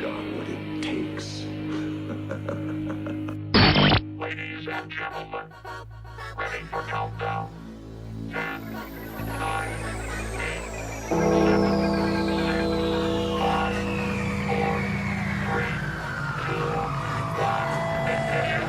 got what it takes. Ladies and gentlemen, ready for countdown. 10, 9, 8, 7, 6, 5, 4, 3, 2, 1, ignition.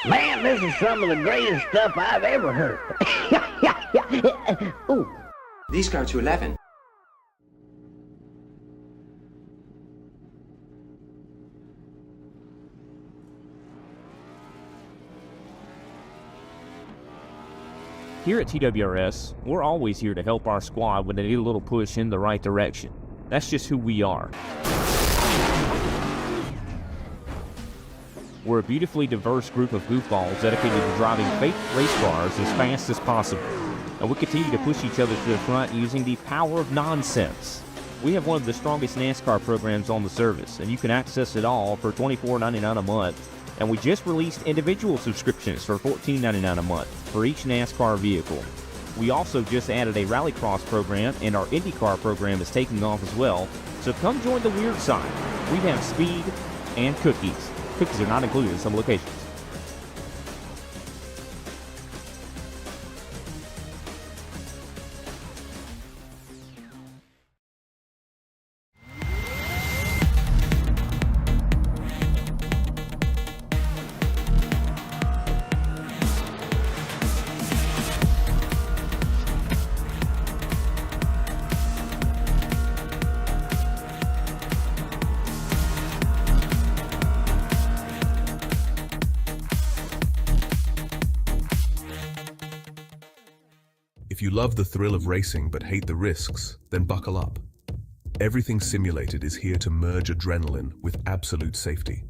Man, this is some of the greatest stuff I've ever heard. Ooh. These go to 11. Here at TWRS, we're always here to help our squad when they need a little push in the right direction. That's just who we are. We're a beautifully diverse group of goofballs dedicated to driving fake race cars as fast as possible. And we continue to push each other to the front using the power of nonsense. We have one of the strongest NASCAR programs on the service, and you can access it all for $24.99 a month. And we just released individual subscriptions for $14.99 a month for each NASCAR vehicle. We also just added a Rallycross program, and our IndyCar program is taking off as well. So come join the weird side. We have speed and cookies. Cookies are not included in some locations. If you love the thrill of racing but hate the risks, then buckle up. Everything Simulated is here to merge adrenaline with absolute safety.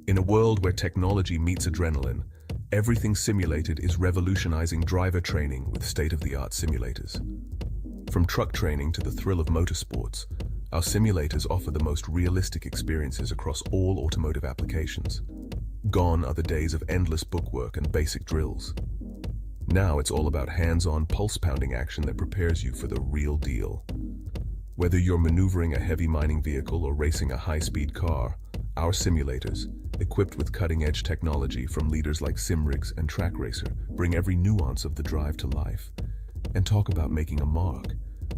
In a world where technology meets adrenaline, Everything Simulated is revolutionizing driver training with state-of-the-art simulators. From truck training to the thrill of motorsports, our simulators offer the most realistic experiences across all automotive applications. Gone are the days of endless bookwork and basic drills. Now it's all about hands-on, pulse-pounding action that prepares you for the real deal. Whether you're maneuvering a heavy mining vehicle or racing a high-speed car, our simulators, equipped with cutting-edge technology from leaders like SimRigs and TrackRacer, bring every nuance of the drive to life. And talk about making a mark.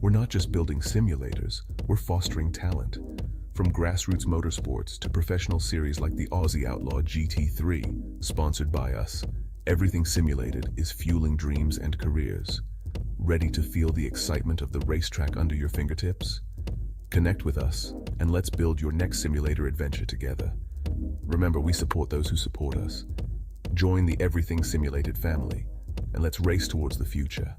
We're not just building simulators, we're fostering talent. From grassroots motorsports to professional series like the Aussie Outlaw GT3, sponsored by us, Everything Simulated is fueling dreams and careers. Ready to feel the excitement of the racetrack under your fingertips? Connect with us, and let's build your next simulator adventure together. Remember, we support those who support us. Join the Everything Simulated family, and let's race towards the future.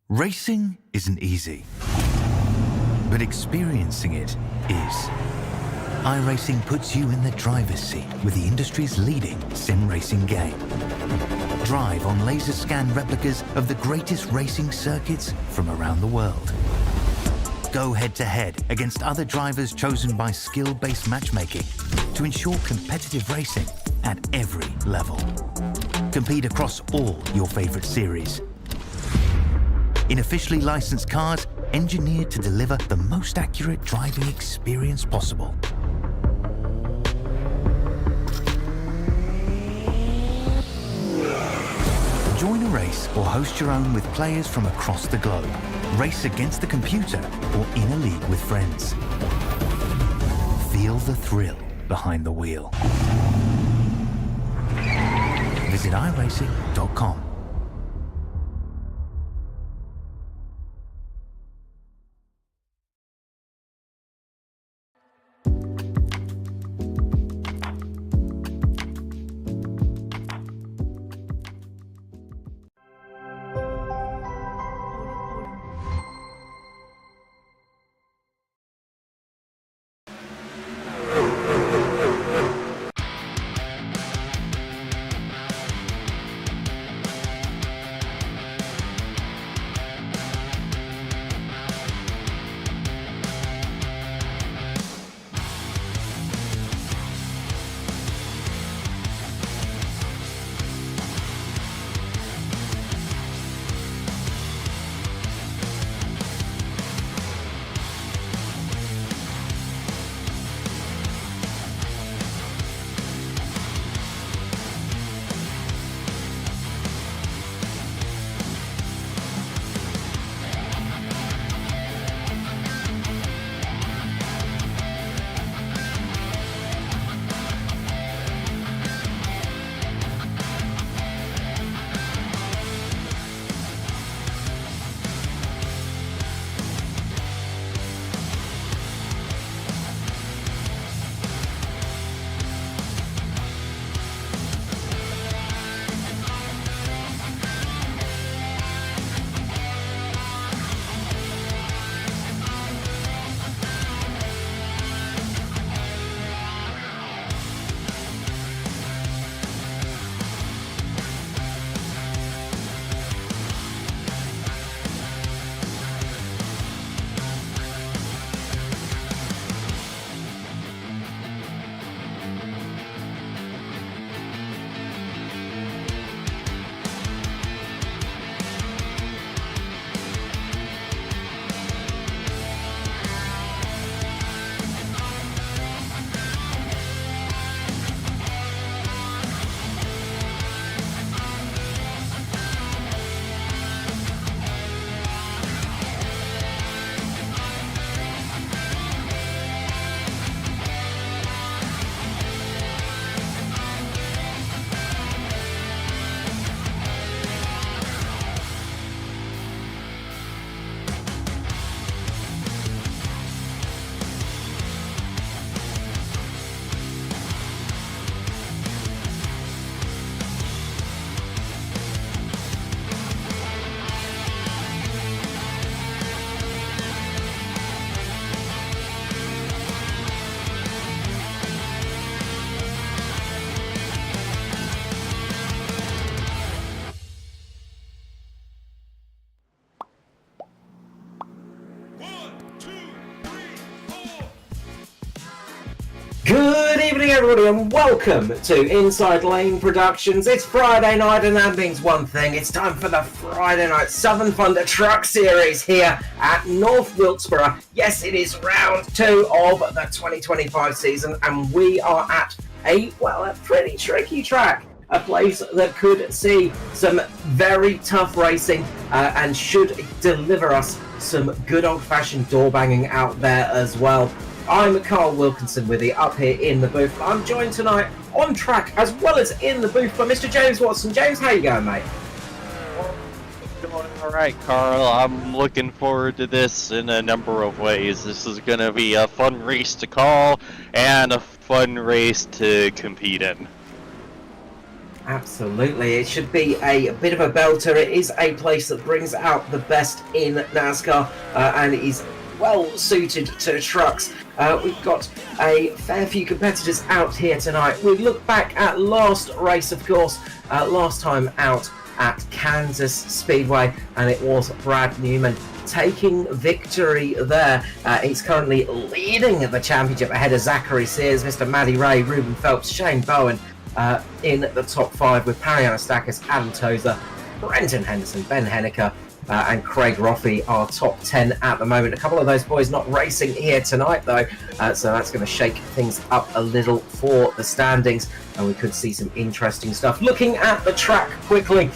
Racing isn't easy, but experiencing it is. iRacing puts you in the driver's seat with the industry's leading sim racing game. Drive on laser scan replicas of the greatest racing circuits from around the world. Go head-to-head against other drivers chosen by skill-based matchmaking to ensure competitive racing at every level. Compete across all your favorite series. In officially licensed cars, engineered to deliver the most accurate driving experience possible. Join a race or host your own with players from across the globe. Race against the computer or in a league with friends. Feel the thrill behind the wheel. Visit iRacing.com. Good evening, everybody, and welcome to Inside Lane Productions. It's Friday night, and that means one thing. It's time for the Friday Night Southern Thunder Truck Series here at North Wilkesboro. Yes, it is round 2 of the 2025 season, and we are at a pretty tricky track. A place that could see some very tough racing and should deliver us some good old-fashioned door banging out there as well. I'm Carl Wilkinson with you up here in the booth. I'm joined tonight on track as well as in the booth by Mr. James Watson. James, how you going, mate? Doing all right, Carl. I'm looking forward to this in a number of ways. This is going to be a fun race to call and a fun race to compete in. Absolutely. It should be a bit of a belter. It is a place that brings out the best in NASCAR and is well suited to trucks. We've got a fair few competitors out here tonight. We look back at last race, of course, last time out at Kansas Speedway, and it was Brad Newman taking victory there. He's currently leading the championship ahead of Zachary Sears, Mr. Maddie Ray, Ruben Phelps, Shane Bowen in the top 5 with Parry Anastakis, Adam Tozer, Brenton Henderson, Ben Henniker, and Craig Roffey are top 10 at the moment. A couple of those boys not racing here tonight though, so that's going to shake things up a little for the standings, and we could see some interesting stuff. Looking at the track quickly,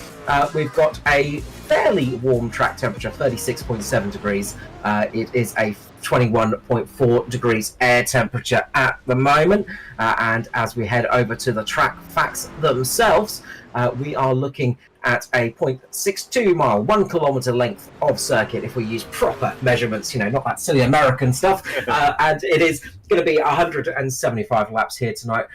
we've got a fairly warm track temperature, 36.7 degrees. It is a 21.4 degrees air temperature at the moment, and as we head over to the track facts themselves, we are looking at a 0.62 mile, 1 kilometre length of circuit if we use proper measurements, you know, not that silly American stuff. And it is going to be 175 laps here tonight.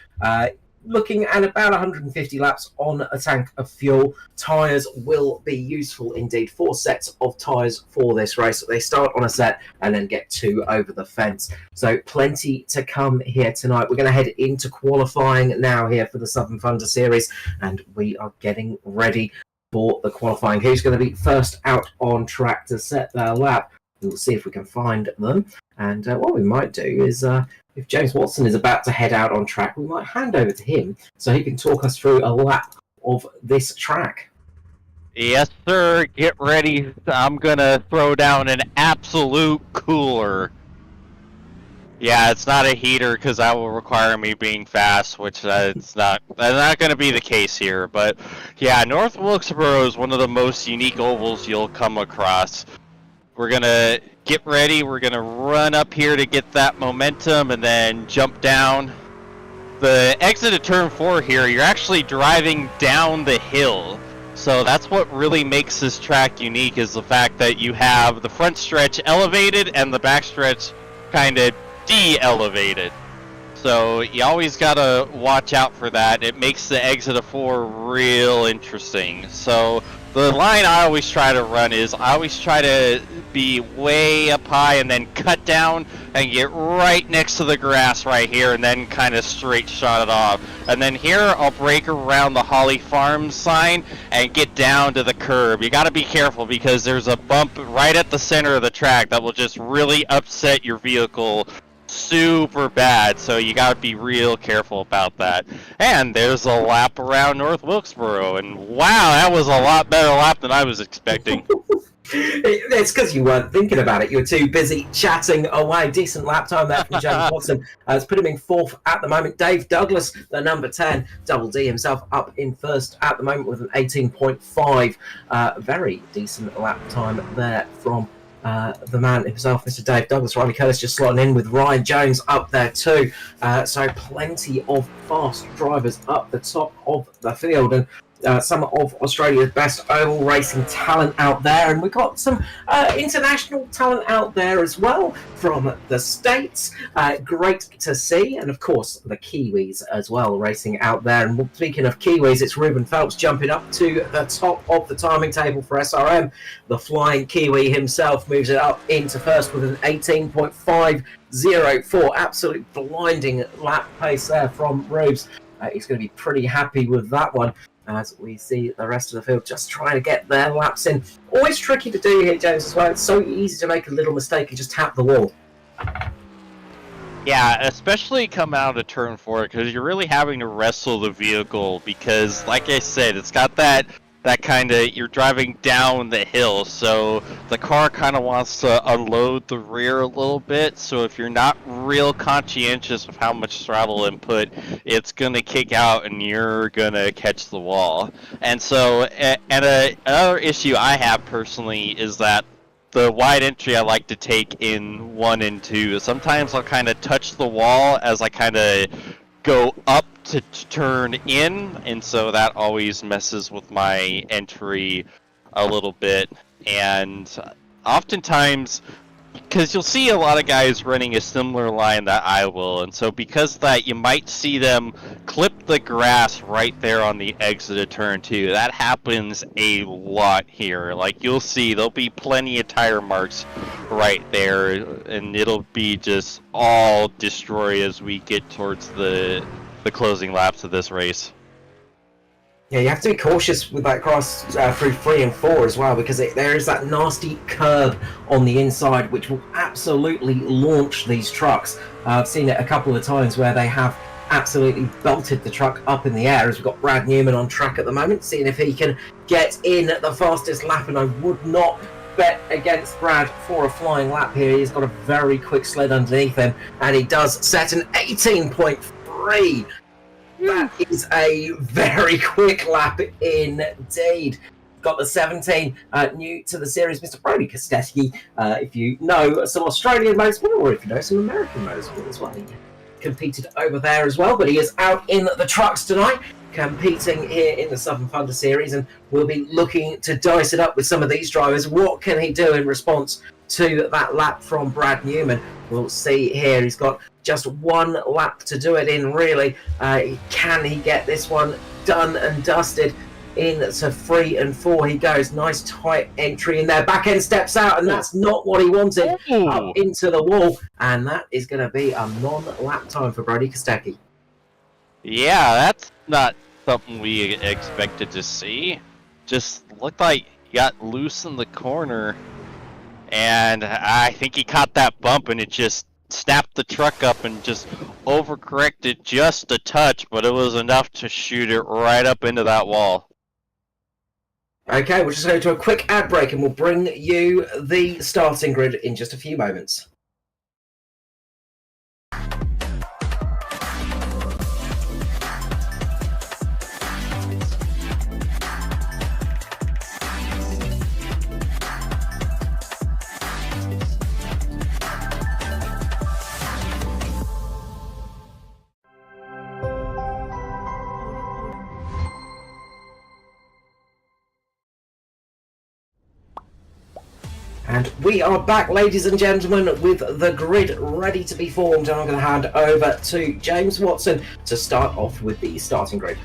Looking at about 150 laps on a tank of fuel. Tyres will be useful indeed. 4 sets of tyres for this race. They start on a set and then get 2 over the fence. So plenty to come here tonight. We're going to head into qualifying now here for the Southern Thunder Series, and we are getting ready for the qualifying. Who's going to be first out on track to set their lap? We'll see if we can find them. And what we might do is, if James Watson is about to head out on track, we might hand over to him so he can talk us through a lap of this track. Yes, sir. Get ready. I'm going to throw down an absolute cooler. Yeah, it's not a heater because that will require me being fast, which that's not going to be the case here. But yeah, North Wilkesboro is one of the most unique ovals you'll come across. We're going to get ready. We're going to run up here to get that momentum and then jump down. The exit of turn 4 here, you're actually driving down the hill. So that's what really makes this track unique, is the fact that you have the front stretch elevated and the back stretch kind of de-elevated. So you always got to watch out for that. It makes the exit of 4 real interesting. So the line I always try to run is I always try to be way up high and then cut down and get right next to the grass right here and then kind of straight shot it off. And then here I'll break around the Holly Farms sign and get down to the curb. You got to be careful because there's a bump right at the center of the track that will just really upset your vehicle super bad, so you got to be real careful about that. And there's a lap around North Wilkesboro, and wow, that was a lot better lap than I was expecting. It's because you weren't thinking about it. You were too busy chatting away. Decent lap time there from James Watson. It's put him in 4th at the moment. Dave Douglas, the number 10, Double D himself, up in 1st at the moment with an 18.5. Very decent lap time there from the man himself, Mr. Dave Douglas. Riley Curtis just slotting in with Ryan Jones up there too. So plenty of fast drivers up the top of the field, and some of Australia's best oval racing talent out there, and we've got some international talent out there as well from the States. Great to see, and of course the Kiwis as well racing out there. And speaking of Kiwis, it's Ruben Phelps jumping up to the top of the timing table for SRM. The flying Kiwi himself moves it up into 1st with an 18.504. Absolute blinding lap pace there from Rubes. He's going to be pretty happy with that one, as we see the rest of the field just trying to get their laps in. Always tricky to do here, James, as well. It's so easy to make a little mistake and just tap the wall. Yeah, especially come out of turn 4, because you're really having to wrestle the vehicle, because like I said, it's got that kind of, you're driving down the hill, so the car kind of wants to unload the rear a little bit. So if you're not real conscientious of how much throttle input, it's going to kick out and you're going to catch the wall. And so, another issue I have personally is that the wide entry I like to take in 1 and 2. Sometimes I'll kind of touch the wall as I kind of go up to turn in, and so that always messes with my entry a little bit. And oftentimes, because you'll see a lot of guys running a similar line that I will, and so because of that, you might see them clip the grass right there on the exit of turn 2. That happens a lot here. Like, you'll see there'll be plenty of tire marks right there, and it'll be just all destroy as we get towards the closing laps of this race. Yeah, you have to be cautious with that cross through 3 and 4 as well, because there is that nasty curb on the inside which will absolutely launch these trucks. I've seen it a couple of times where they have absolutely belted the truck up in the air, as we've got Brad Newman on track at the moment, seeing if he can get in the fastest lap, and I would not bet against Brad for a flying lap here. He's got a very quick sled underneath him, and he does set an 18.3. That is a very quick lap indeed. Got the 17, new to the series, Mr. Brody Kostecki. If you know some Australian motorsport, or if you know some American motorsport as well, he competed over there as well. But he is out in the trucks tonight, competing here in the Southern Thunder Series, and we'll be looking to dice it up with some of these drivers. What can he do in response to that lap from Brad Newman? We'll see here. He's got just one lap to do it in, really. Can he get this one done and dusted? Into 3 and 4 he goes. Nice tight entry in there. Back end steps out, and that's not what he wanted. Up into the wall, and that is going to be a non-lap time for Brody Kostecki. Yeah, that's not something we expected to see. Just looked like he got loose in the corner, and I think he caught that bump, and it just snapped the truck up and just overcorrected just a touch, but it was enough to shoot it right up into that wall. Okay, we'll just go to a quick ad break, and we'll bring you the starting grid in just a few moments. And we are back, ladies and gentlemen, with the grid ready to be formed, and I'm going to hand over to James Watson to start off with the starting grid.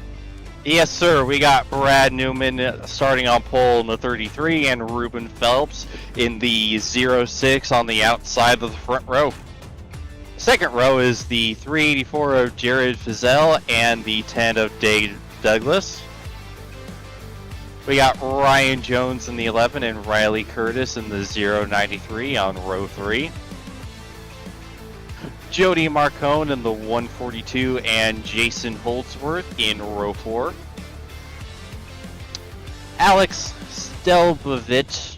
Yes, sir. We got Brad Newman starting on pole in the 33, and Ruben Phelps in the 06 on the outside of the front row. Second row is the 384 of Jared Fizel and the 10 of Dave Douglas. We got Ryan Jones in the 11 and Riley Curtis in the 093 on row 3. Jody Marcone in the 142 and Jason Holdsworth in row 4. Alex Stelbovich,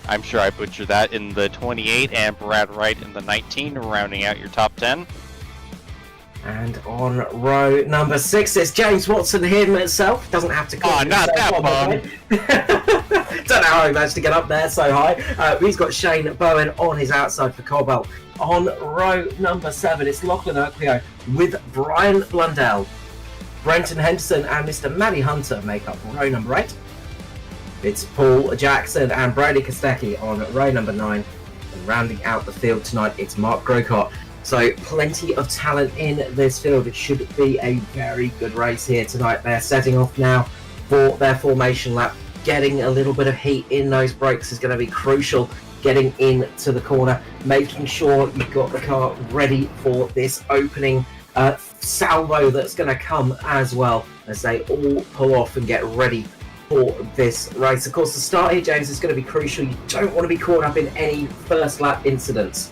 I'm sure I butchered that, in the 28, and Brad Wright in the 19, rounding out your top 10. And on row number 6, it's James Watson himself. Doesn't have to call not that fun. Don't know how he managed to get up there so high. He's got Shane Bowen on his outside for Cobalt. On row number 7, it's Lachlan Oakley with Brian Blundell. Brenton Henderson and Mr. Matty Hunter make up row number 8. It's Paul Jackson and Brody Kostecki on row number 9. And rounding out the field tonight, it's Mark Grocott. So plenty of talent in this field. It should be a very good race here tonight. They're setting off now for their formation lap. Getting a little bit of heat in those brakes is going to be crucial. Getting into the corner, making sure you've got the car ready for this opening salvo that's going to come as well, as they all pull off and get ready for this race. Of course, the start here, James, is going to be crucial. You don't want to be caught up in any first lap incidents.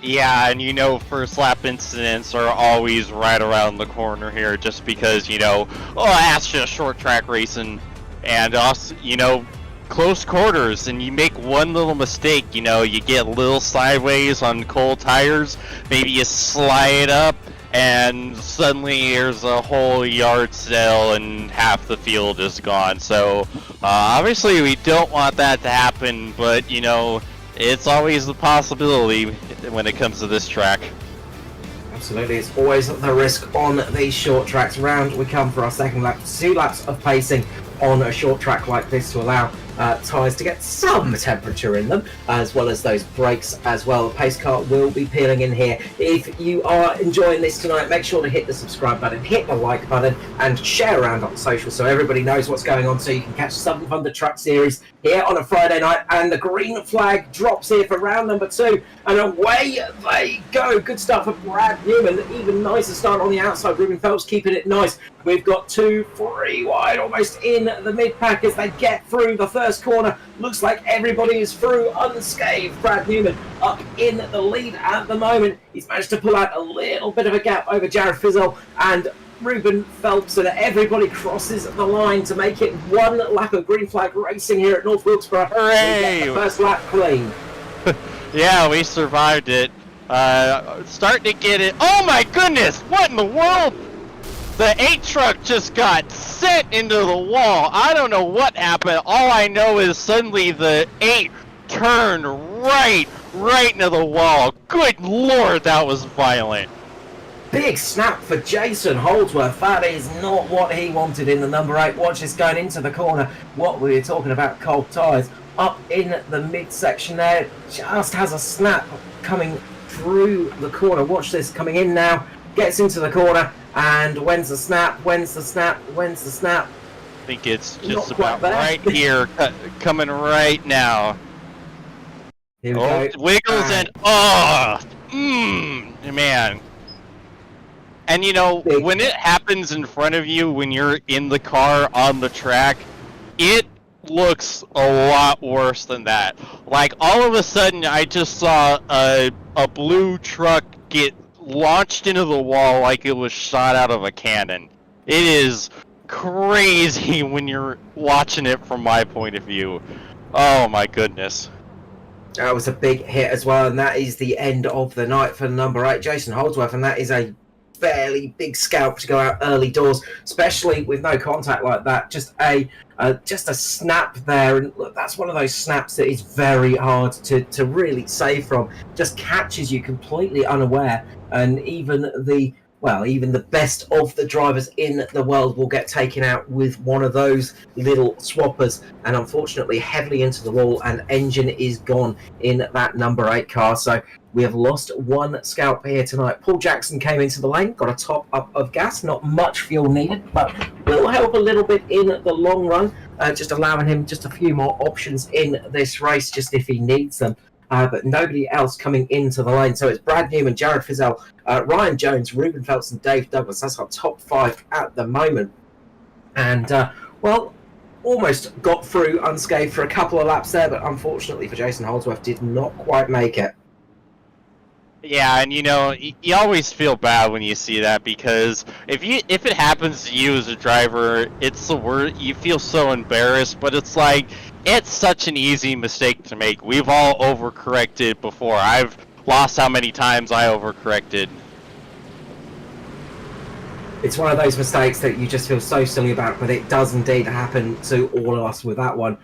Yeah, and you know, first lap incidents are always right around the corner here, just because, that's just short track racing, and also, close quarters, and you make one little mistake, you get a little sideways on cold tires, maybe you slide up, and suddenly there's a whole yard sale and half the field is gone. So, obviously we don't want that to happen, but, it's always the possibility when it comes to this track. Absolutely, it's always the risk on these short tracks. Round we come for our second lap. 2 laps of pacing on a short track like this to allow tyres to get some temperature in them, as well as those brakes as well. The pace car will be peeling in here. If you are enjoying this tonight, make sure to hit the subscribe button, hit the like button, and share around on social so everybody knows what's going on, so you can catch the Southern Thunder Truck Series here on a Friday night. And the green flag drops here for round number 2, and away they go. Good stuff for Brad Newman. Even nicer start on the outside. Ruben Phelps keeping it nice. We've got 2 3 wide, almost in the mid-pack as they get through the first corner. Looks like everybody is through unscathed. Brad Newman up in the lead at the moment. He's managed to pull out a little bit of a gap over Jared Fizzell and Ruben Phelps, so that everybody crosses the line to make it one lap of green flag racing here at North Wilkesboro. Hooray! The first lap clean. Yeah, we survived it. Starting to get it. Oh my goodness! What in the world? The 8 truck just got sent into the wall. I don't know what happened. All I know is suddenly the 8 turned right into the wall. Good lord, that was violent. Big snap for Jason Holdsworth. That is not what he wanted in the number 8. Watch this going into the corner. What we were talking about, cold tyres. Up in the midsection there, just has a snap coming through the corner. Watch this coming in now. Gets into the corner, and when's the snap? When's the snap? When's the snap? I think it's just about right here, coming right now. Here we go. Wiggles and man. And you know, when it happens in front of you, when you're in the car on the track, it looks a lot worse than that. Like, all of a sudden, I just saw a blue truck get launched into the wall like it was shot out of a cannon. It is crazy when you're watching it from my point of view. Oh my goodness. That was a big hit as well, and that is the end of the night for number 8, Jason Holdsworth, and that is a fairly big scalp to go out early doors, especially with no contact like that. Just a snap there, and look, that's one of those snaps that is very hard to really save from. Just catches you completely unaware, and even the best of the drivers in the world will get taken out with one of those little swappers, and unfortunately heavily into the wall, and engine is gone in that number 8 car. So we have lost one scalp here tonight. Paul Jackson came into the lane, got a top up of gas, not much fuel needed, but will help a little bit in the long run, just allowing him just a few more options in this race, just if he needs them. But nobody else coming into the lane. So it's Brad Newman, Jared Fizzell, Ryan Jones, Ruben Phelps, and Dave Douglas. That's our top 5 at the moment. And, almost got through unscathed for a couple of laps there, but unfortunately for Jason Holdsworth, did not quite make it. Yeah, and you know, you always feel bad when you see that, because if it happens to you as a driver, it's the worst. You feel so embarrassed, but it's like, it's such an easy mistake to make. We've all overcorrected before. I've lost how many times I overcorrected. It's one of those mistakes that you just feel so silly about, but it does indeed happen to all of us with that one.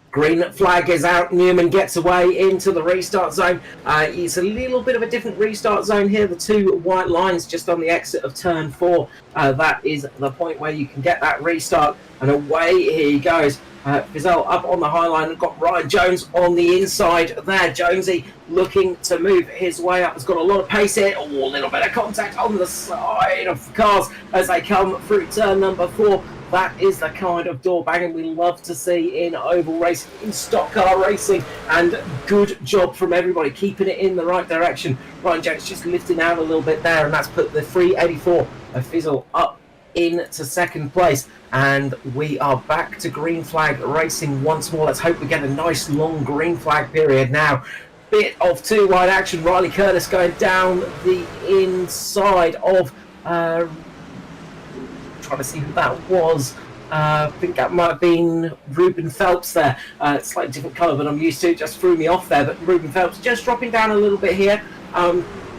Green flag is out. Newman gets away into the restart zone. It's a little bit of a different restart zone here. The 2 white lines just on the exit of turn 4. That is the point where you can get that restart. And away he goes. Fizzell up on the high line and got Ryan Jones on the inside there. Jonesy looking to move his way up. Has got a lot of pace here. Oh, a little bit of contact on the side of the cars as they come through turn number 4. That is the kind of door banging we love to see in oval racing, in stock car racing, and good job from everybody keeping it in the right direction. Ryan Jones just lifting out a little bit there, and that's put the 384 of Fizzell up into second place, and we are back to green flag racing once more. Let's hope we get a nice long green flag period now. Bit of 2 wide action. Riley Curtis going down the inside of trying to see who that was. I think that might have been Ruben Phelps there. Slightly different colour than I'm used to. It just threw me off there. But Ruben Phelps just dropping down a little bit here.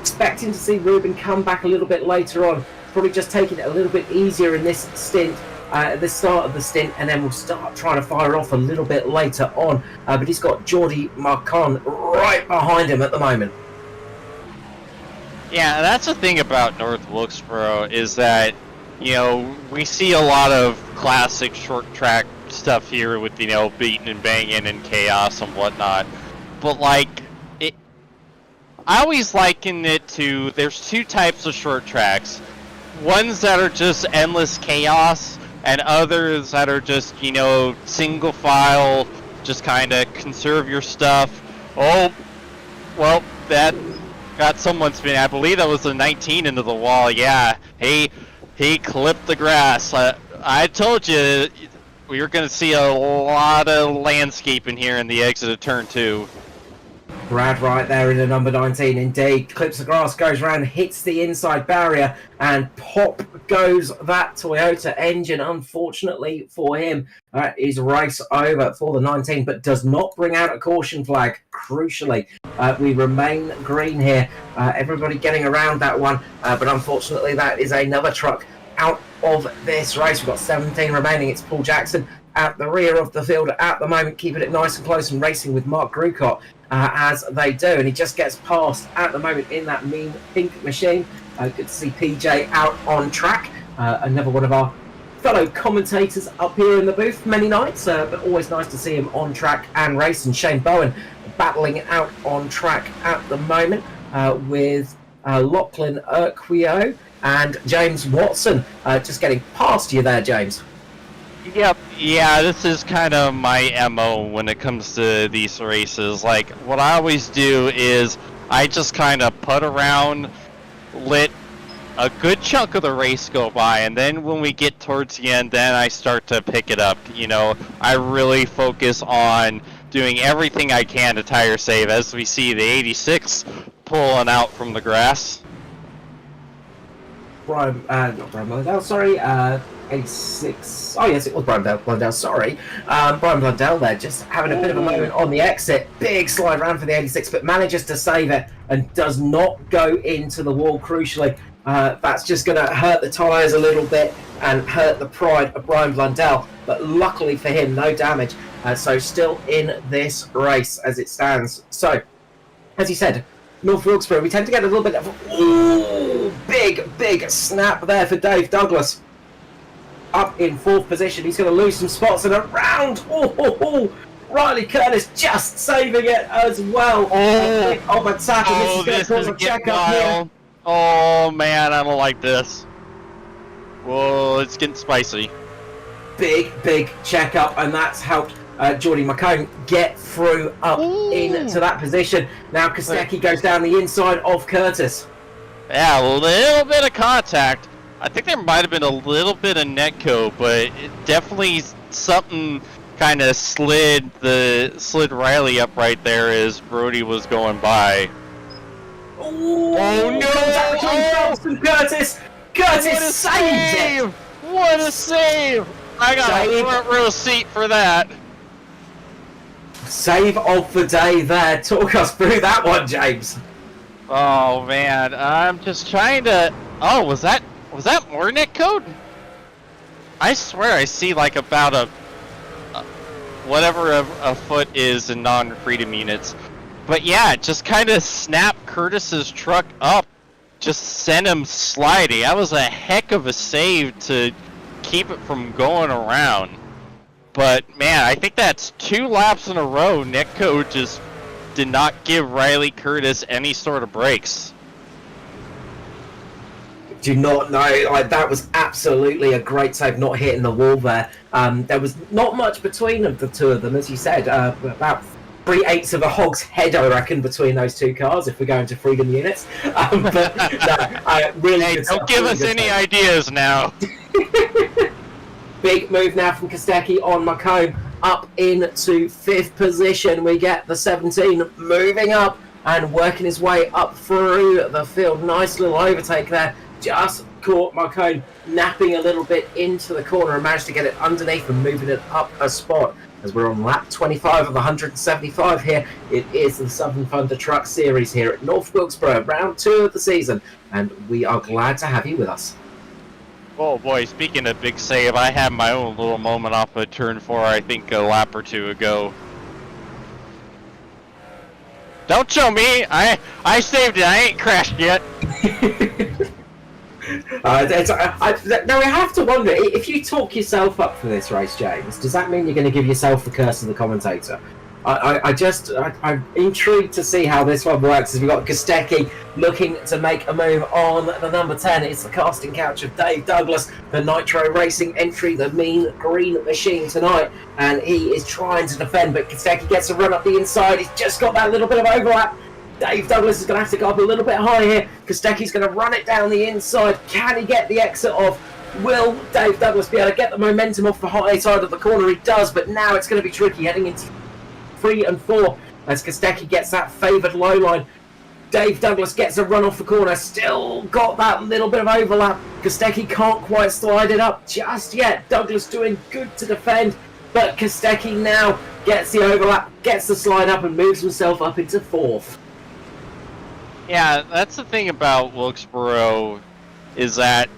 Expecting to see Ruben come back a little bit later on. Probably just taking it a little bit easier in this stint, at the start of the stint, and then we'll start trying to fire off a little bit later on. But he's got Geordie Marcon right behind him at the moment. Yeah, that's the thing about North Wilkesboro, is that, you know, we see a lot of classic short track stuff here with, you know, beating and banging and chaos and whatnot. But, like, I always liken it to, there's two types of short tracks. Ones that are just endless chaos, and others that are just, you know, single file, just kind of conserve your stuff. Oh, well, that got someone spinning. I believe that was the 19 into the wall. Yeah, he clipped the grass. I told you we were going to see a lot of landscaping here in the exit of turn 2. Brad right there in the number 19, indeed. Clips the grass, goes around, hits the inside barrier, and pop goes that Toyota engine. Unfortunately for him, his race over for the 19, but does not bring out a caution flag. Crucially, we remain green here. Everybody getting around that one, but unfortunately that is another truck out of this race. We've got 17 remaining. It's Paul Jackson at the rear of the field at the moment, keeping it nice and close and racing with Mark Grucott as they do, and he just gets past at the moment in that mean pink machine. Good to see PJ out on track, another one of our fellow commentators up here in the booth many nights, but always nice to see him on track and race. And Shane Bowen battling out on track at the moment with Lachlan Urquio and James Watson just getting past you there, James. Yep, yeah, this is kind of my MO when it comes to these races. Like, what I always do is I just kind of putt around, let a good chunk of the race go by, and then when we get towards the end, then I start to pick it up. You know, I really focus on doing everything I can to tire save, as we see the 86 pulling out from the grass. Not Brian Blundell, sorry, 86. Oh, yes, it was Brian Blundell, sorry. Brian Blundell there, just having a bit of a moment on the exit. Big slide round for the 86, but manages to save it and does not go into the wall, crucially. That's just going to hurt the tyres a little bit and hurt the pride of Brian Blundell. But luckily for him, no damage. So still in this race as it stands. So, as you said, North Wilkesboro, we tend to get a little bit of big snap there for Dave Douglas. Up in 4th position, he's going to lose some spots and around. Riley Curtis just saving it as well. This is getting wild. Oh man, I don't like this. Whoa, it's getting spicy. Big check up, and that's helped Geordie McCone get through up into that position. Now Kostecki goes down the inside of Curtis. Yeah, a little bit of contact. I think there might have been a little bit of netco, but it definitely something kind of slid Riley up right there as Brody was going by. Oh no! Curtis saved it! What a save! I got a front row seat for that. Save of the day there. Talk us through that one, James. Oh man, I'm just trying to. Oh, was that more net code? I swear I see like about a whatever a foot is in non-freedom units. But yeah, just kind of snapped Curtis's truck up, just sent him sliding. That was a heck of a save to keep it from going around. But man, I think that's 2 laps in a row. Netco just did not give Riley Curtis any sort of brakes. Do not know. Like, that was absolutely a great save, not hitting the wall there. There was not much between the two of them, as you said. About 3/8 of a hog's head, I reckon, between those two cars, if we're going to freedom units. But no, really hey, don't give us any ideas now. Big move now from Kostecki on McComb up into 5th position. We get the 17 moving up and working his way up through the field. Nice little overtake there. Just caught McComb napping a little bit into the corner and managed to get it underneath and moving it up a spot. As we're on lap 25 of the 175 here, it is the Southern Thunder Truck Series here at North Wilkesboro, round 2 of the season, and we are glad to have you with us. Oh boy, speaking of big save, I had my own little moment off of turn 4, I think a lap or 2 ago. Don't show me! I saved it, I ain't crashed yet. Now I have to wonder, if you talk yourself up for this race, James, does that mean you're going to give yourself the curse of the commentator? I'm intrigued to see how this one works, as we've got Kostecki looking to make a move on the number 10. It's the casting couch of Dave Douglas, the Nitro Racing entry, the mean green machine tonight, and he is trying to defend, but Kostecki gets a run up the inside. He's just got that little bit of overlap. Dave Douglas is going to have to go up a little bit high here. Kostecki's going to run it down the inside. Can he get the exit off? Will Dave Douglas be able to get the momentum off the high side of the corner? He does, but now it's going to be tricky heading into 3 and 4 as Kostecki gets that favoured low line. Dave Douglas gets a run off the corner, still got that little bit of overlap. Kostecki can't quite slide it up just yet. Douglas doing good to defend, but Kostecki now gets the overlap, gets the slide up and moves himself up into 4th. Yeah, that's the thing about Wilkesboro, is that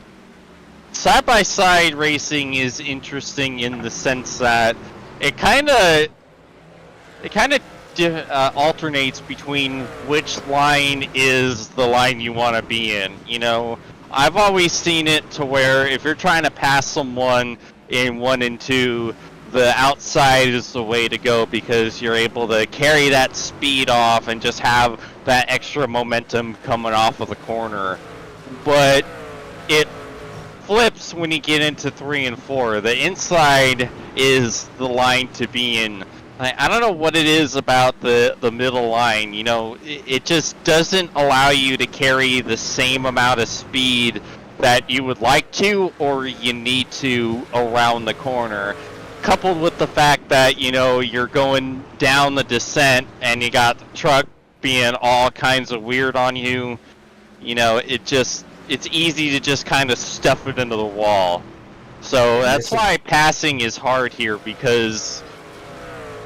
side-by-side racing is interesting in the sense that it kind of alternates between which line is the line you want to be in. You know, I've always seen it to where if you're trying to pass someone in 1 and 2, the outside is the way to go, because you're able to carry that speed off and just have that extra momentum coming off of the corner. But it flips when you get into 3 and 4. The inside is the line to be in. I don't know what it is about the middle line. You know, it just doesn't allow you to carry the same amount of speed that you would like to or you need to around the corner. Coupled with the fact that, you know, you're going down the descent and you got the truck being all kinds of weird on you, you know, it's easy to just kind of stuff it into the wall. So that's why passing is hard here, because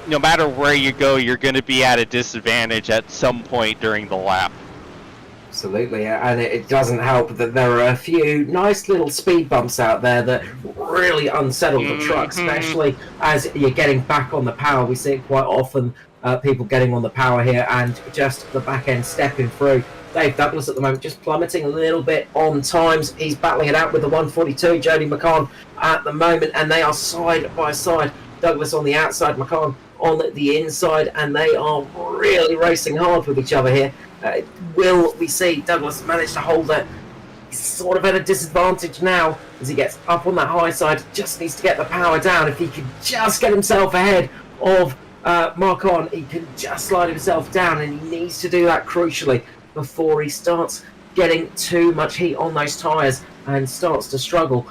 no matter where you go, you're going to be at a disadvantage at some point during the lap. Absolutely, and it doesn't help that there are a few nice little speed bumps out there that really unsettle the truck, especially as you're getting back on the power. We see it quite often, people getting on the power here and just the back end stepping through. Dave Douglas at the moment just plummeting a little bit on times. He's battling it out with the 142, Jody McCann at the moment, and they are side by side. Douglas on the outside, McCann on the inside, and they are really racing hard with each other here. Will we see Douglas manage to hold it? He's sort of at a disadvantage now as he gets up on that high side. Just needs to get the power down. If he can just get himself ahead of Marcon, he can just slide himself down, and he needs to do that crucially before he starts getting too much heat on those tyres and starts to struggle.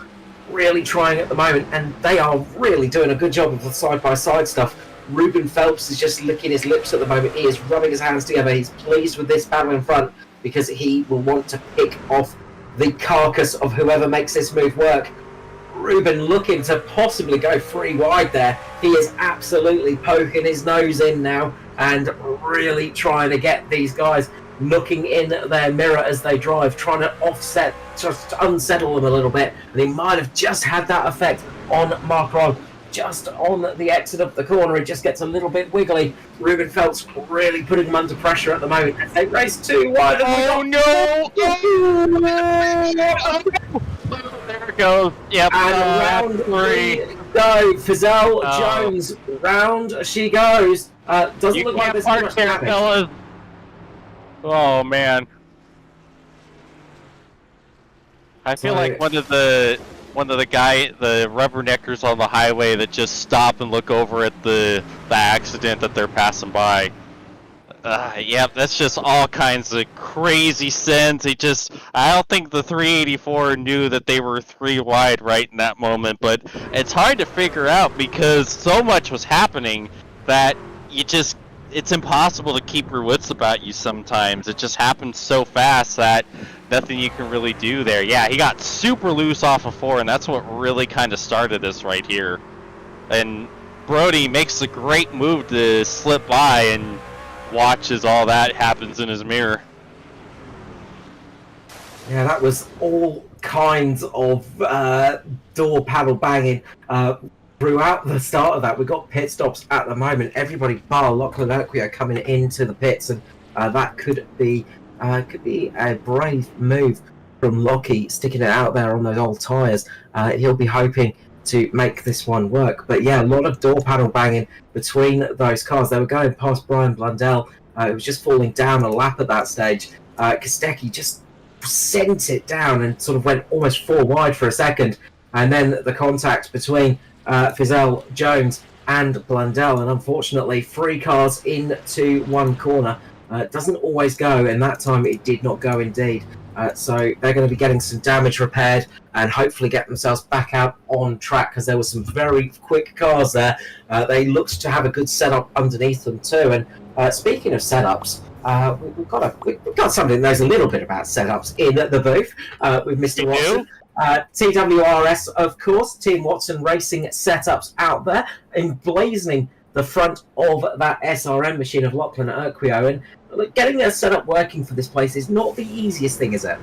Really trying at the moment, and they are really doing a good job of the side-by-side stuff. Ruben Phelps is just licking his lips at the moment. He is rubbing his hands together. He's pleased with this battle in front, because he will want to pick off the carcass of whoever makes this move work. Ruben looking to possibly go 3 wide there. He is absolutely poking his nose in now and really trying to get these guys looking in their mirror as they drive, trying to offset, just unsettle them a little bit. And he might have just had that effect on Marcron. Just on the exit of the corner, it just gets a little bit wiggly. Ruben Phelps really putting him under pressure at the moment. They race 2 wide. Oh no! There it goes. Yep. And round 3 go. Fizelle Jones. Round she goes. Doesn't look like there's much damage. Fellas. Oh man. I feel like one of the rubberneckers on the highway that just stop and look over at the accident that they're passing by. Yep, that's just all kinds of crazy sense. I don't think the 384 knew that they were 3 wide right in that moment, but it's hard to figure out because so much was happening that it's impossible to keep your wits about you sometimes. It just happens so fast that nothing you can really do there. Yeah, he got super loose off of 4, and that's what really kind of started this right here. And Brody makes a great move to slip by and watches all that happens in his mirror. Yeah, that was all kinds of door paddle banging throughout the start of that. We've got pit stops at the moment. Everybody bar Lachlan Urquio coming into the pits, and that could be a brave move from Lockie sticking it out there on those old tyres. He'll be hoping to make this one work. But yeah, a lot of door panel banging between those cars. They were going past Brian Blundell. It was just falling down a lap at that stage. Kostecki just sent it down and sort of went almost 4 wide for a second. And then the contact between Fizell, Jones and Blundell. And unfortunately, 3 cars into one corner. Doesn't always go, and that time it did not go indeed. So they're going to be getting some damage repaired and hopefully get themselves back out on track, because there were some very quick cars there. They looked to have a good setup underneath them too. And speaking of setups, we've got somebody that knows a little bit about setups in the booth with Mr. Watson. TWRS, of course, Team Watson Racing setups out there, emblazoning the front of that SRM machine of Lachlan Urquio. And getting their setup working for this place is not the easiest thing, is it?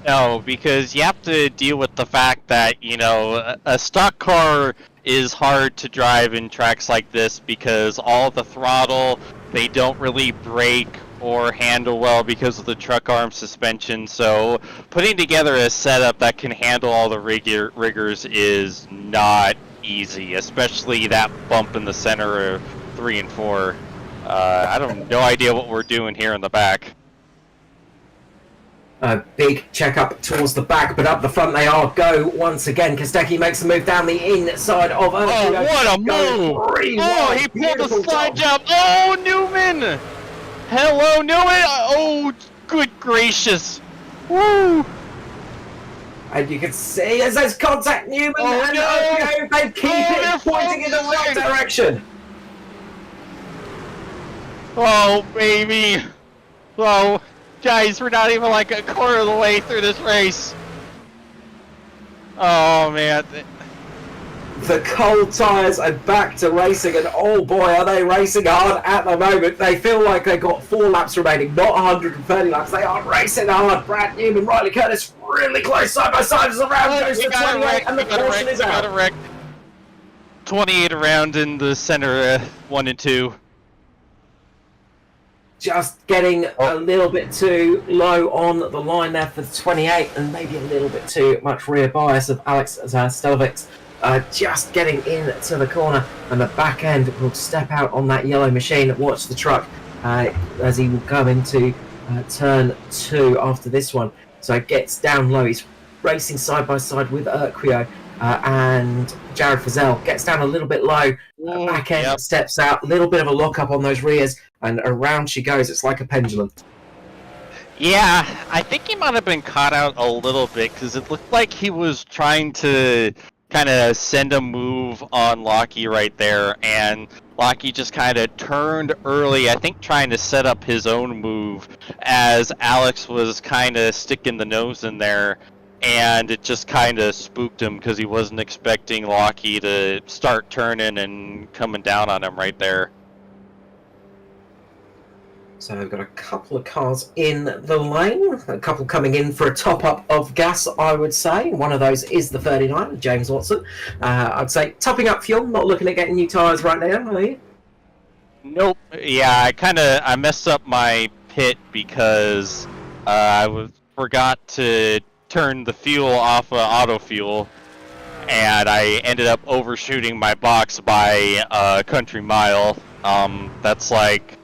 No, because you have to deal with the fact that, you know, a stock car is hard to drive in tracks like this because all the throttle, they don't really brake or handle well because of the truck arm suspension. So putting together a setup that can handle all the riggers is not easy, especially that bump in the center of 3 and 4. I don't no idea what we're doing here in the back. A big checkup towards the back, but up the front they are. Go once again. Kostecki makes a move down the inside of Urquio. Oh, what a move! Oh, he pulled a slide jump. Oh, Newman! Hello, Newman! Oh, good gracious! Woo! And you can see as there's contact, Newman and Urquio, they keep it pointing in the right direction. Oh, baby! Oh, guys, we're not even like a quarter of the way through this race. Oh, man. The cold tyres are back to racing, and oh boy, are they racing hard at the moment. They feel like they've got 4 laps remaining, not 130 laps. They are racing hard. Brad Newman, Riley Curtis, really close side by side as the round goes to 28, and the caution is out. 28 around in the center, 1 and 2. Just getting a little bit too low on the line there for the 28, and maybe a little bit too much rear bias of Alex Stelovic. Just getting into the corner, and the back end will step out on that yellow machine. Watch the truck as he will come into turn 2 after this one. So it gets down low. He's racing side by side with Urquio, and Jared Fizell gets down a little bit low. Back end steps out, a little bit of a lock up on those rears, and around she goes. It's like a pendulum. Yeah, I think he might have been caught out a little bit because it looked like he was trying to kind of send a move on Lockie right there, and Lockie just kind of turned early, I think trying to set up his own move as Alex was kind of sticking the nose in there, and it just kind of spooked him because he wasn't expecting Lockie to start turning and coming down on him right there. So we've got a couple of cars in the lane, a couple coming in for a top-up of gas, I would say. One of those is the 39, James Watson. I'd say topping up fuel, not looking at getting new tyres right now, are you? Nope. Yeah, I messed up my pit because I forgot to turn the fuel off of auto fuel, and I ended up overshooting my box by a country mile. That's like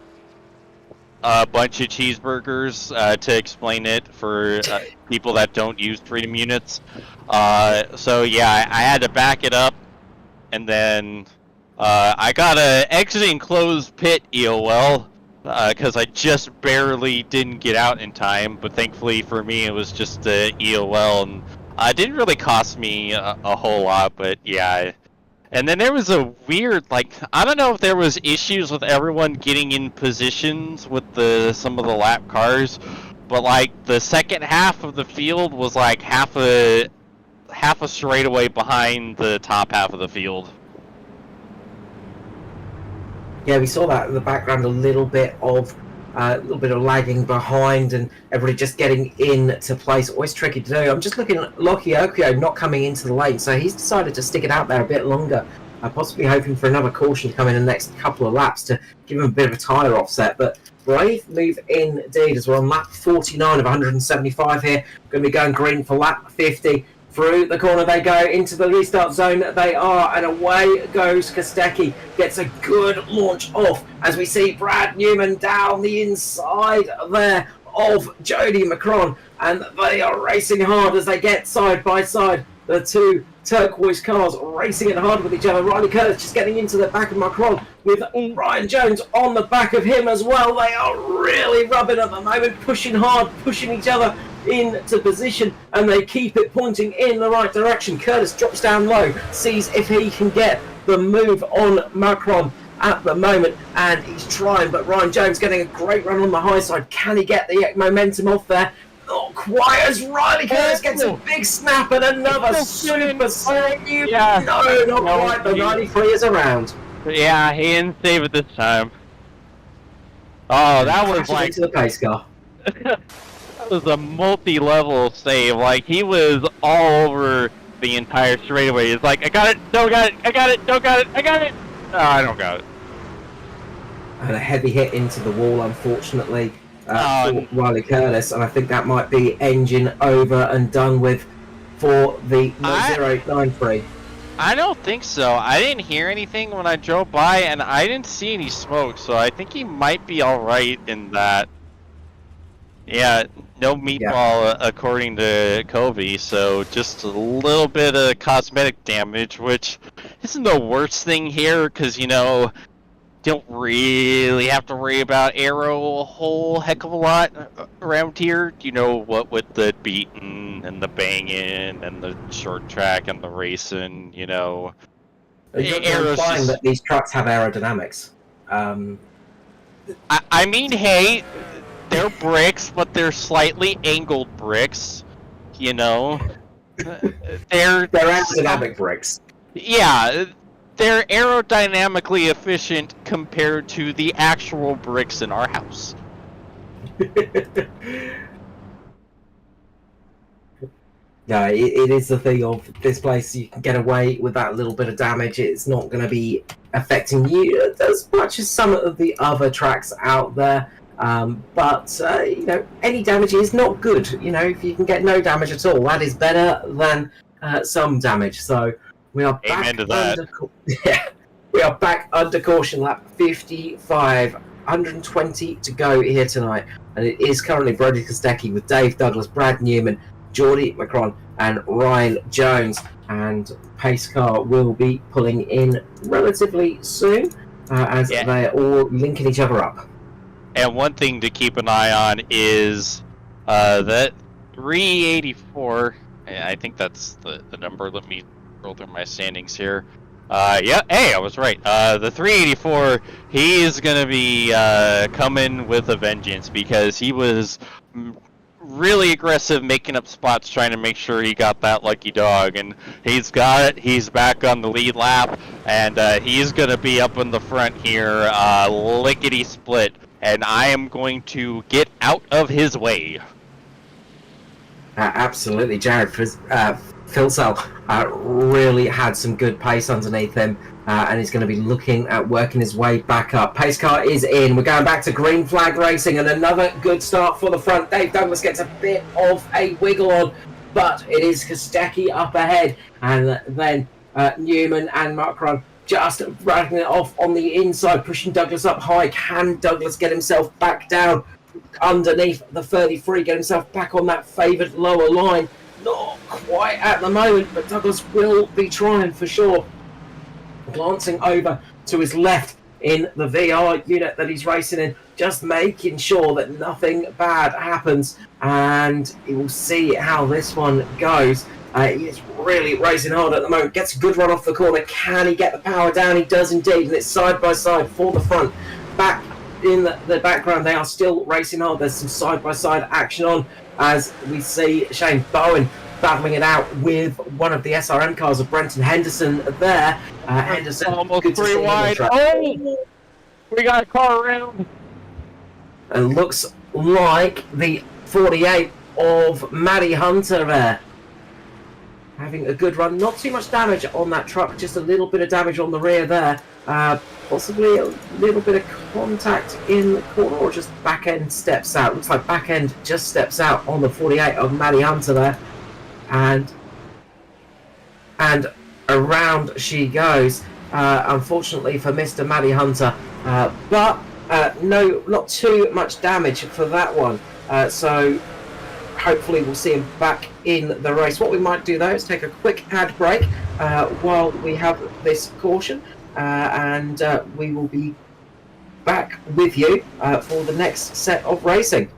a bunch of cheeseburgers, to explain it for people that don't use Freedom units. So yeah, I had to back it up, and then I got a exiting closed pit EOL because I just barely didn't get out in time, but thankfully for me it was just the EOL, and it didn't really cost me a whole lot, but yeah. And then there was a weird, I don't know if there was issues with everyone getting in positions with some of the lap cars, but the second half of the field was half a straightaway behind the top half of the field. Yeah, we saw that in the background, a little bit of lagging behind, and everybody just getting into place. Always tricky to do. I'm just looking at Lockie Urquio not coming into the lane, so he's decided to stick it out there a bit longer, possibly hoping for another caution to come in the next couple of laps to give him a bit of a tyre offset. But brave move indeed as well. Lap 49 of 175 here. Going to be going green for lap 50. Through the corner they go, into the restart zone they are, and away goes Kostecki. Gets a good launch off as we see Brad Newman down the inside there of Jody Macron, and they are racing hard as they get side by side. The two turquoise cars racing it hard with each other. Riley Curtis just getting into the back of Macron with Ryan Jones on the back of him as well. They are really rubbing at the moment, pushing hard, pushing each other into position, and they keep it pointing in the right direction. Curtis drops down low, sees if he can get the move on Macron at the moment, and he's trying, but Ryan Jones getting a great run on the high side. Can he get the momentum off there? Not quite, as Riley Curtis gets a big snap and another super save. Yeah. No, not quite. The 93 is around. Yeah, he didn't save it this time. Oh, that was like into the pace car. That was a multi-level save. Like, he was all over the entire straightaway. He's like, I got it, don't got it, I got it, don't got it, I got it. No, I don't got it. And a heavy hit into the wall, unfortunately, for Riley Curtis, and I think that might be engine over and done with for the 0893. I don't think so. I didn't hear anything when I drove by, and I didn't see any smoke, so I think he might be alright in that. Yeah, no meatball according to Kobe, so just a little bit of cosmetic damage, which isn't the worst thing here, because, you know, don't really have to worry about aero a whole heck of a lot around here. You know, what with the beating and the banging and the short track and the racing, you know. You're implying that these trucks have aerodynamics. I mean, hey, they're bricks, but they're slightly angled bricks, you know. They're aerodynamic bricks. Yeah, they're aerodynamically efficient compared to the actual bricks in our house. No, it is the thing of this place. You can get away with that little bit of damage. It's not going to be affecting you as much as some of the other tracks out there. But you know, any damage is not good. You know, if you can get no damage at all, that is better than some damage. So we are back under, we are back under caution lap 55. 120 to go here tonight, and it is currently Brody Kostecki with Dave Douglas, Brad Newman, Geordie Macron, and Ryan Jones. And pace car will be pulling in relatively soon as they're all linking each other up. And one thing to keep an eye on is that 384. I think that's the number. Let me roll through my standings here. Yeah, hey, I was right. The 384, he is going to be coming with a vengeance, because he was really aggressive, making up spots, trying to make sure he got that lucky dog, and he's got it. He's back on the lead lap, and he's going to be up in the front here, lickety split, and I am going to get out of his way. Absolutely, Jared Filsell really had some good pace underneath him, and he's going to be looking at working his way back up. Pace car is in. We're going back to green flag racing, and another good start for the front. Dave Douglas gets a bit of a wiggle on, but it is Kostecki up ahead, and then Newman and Macron just dragging it off on the inside, pushing Douglas up high. Can Douglas get himself back down underneath the 33, get himself back on that favoured lower line? Not quite at the moment, but Douglas will be trying for sure. Glancing over to his left in the VR unit that he's racing in, just making sure that nothing bad happens, and he will see how this one goes. He is really racing hard at the moment, gets a good run off the corner. Can he get the power down? He does indeed, and it's side by side for the front. Back in the background, they are still racing hard. There's some side-by-side action on as we see Shane Bowen battling it out with one of the SRM cars of Brenton Henderson there. Henderson, almost good to see pretty wide. Oh, we got a car around. And looks like the 48 of Maddie Hunter there. having a good run. Not too much damage on that truck, just a little bit of damage on the rear there. Possibly a little bit of contact in the corner, or just back end steps out. Looks like back end just steps out on the 48 of Maddie Hunter there. And around she goes, unfortunately for Mr. Maddie Hunter. But no, not too much damage for that one. So hopefully we'll see him back in the race. What we might do though is take a quick ad break while we have this caution, and we will be back with you for the next set of racing.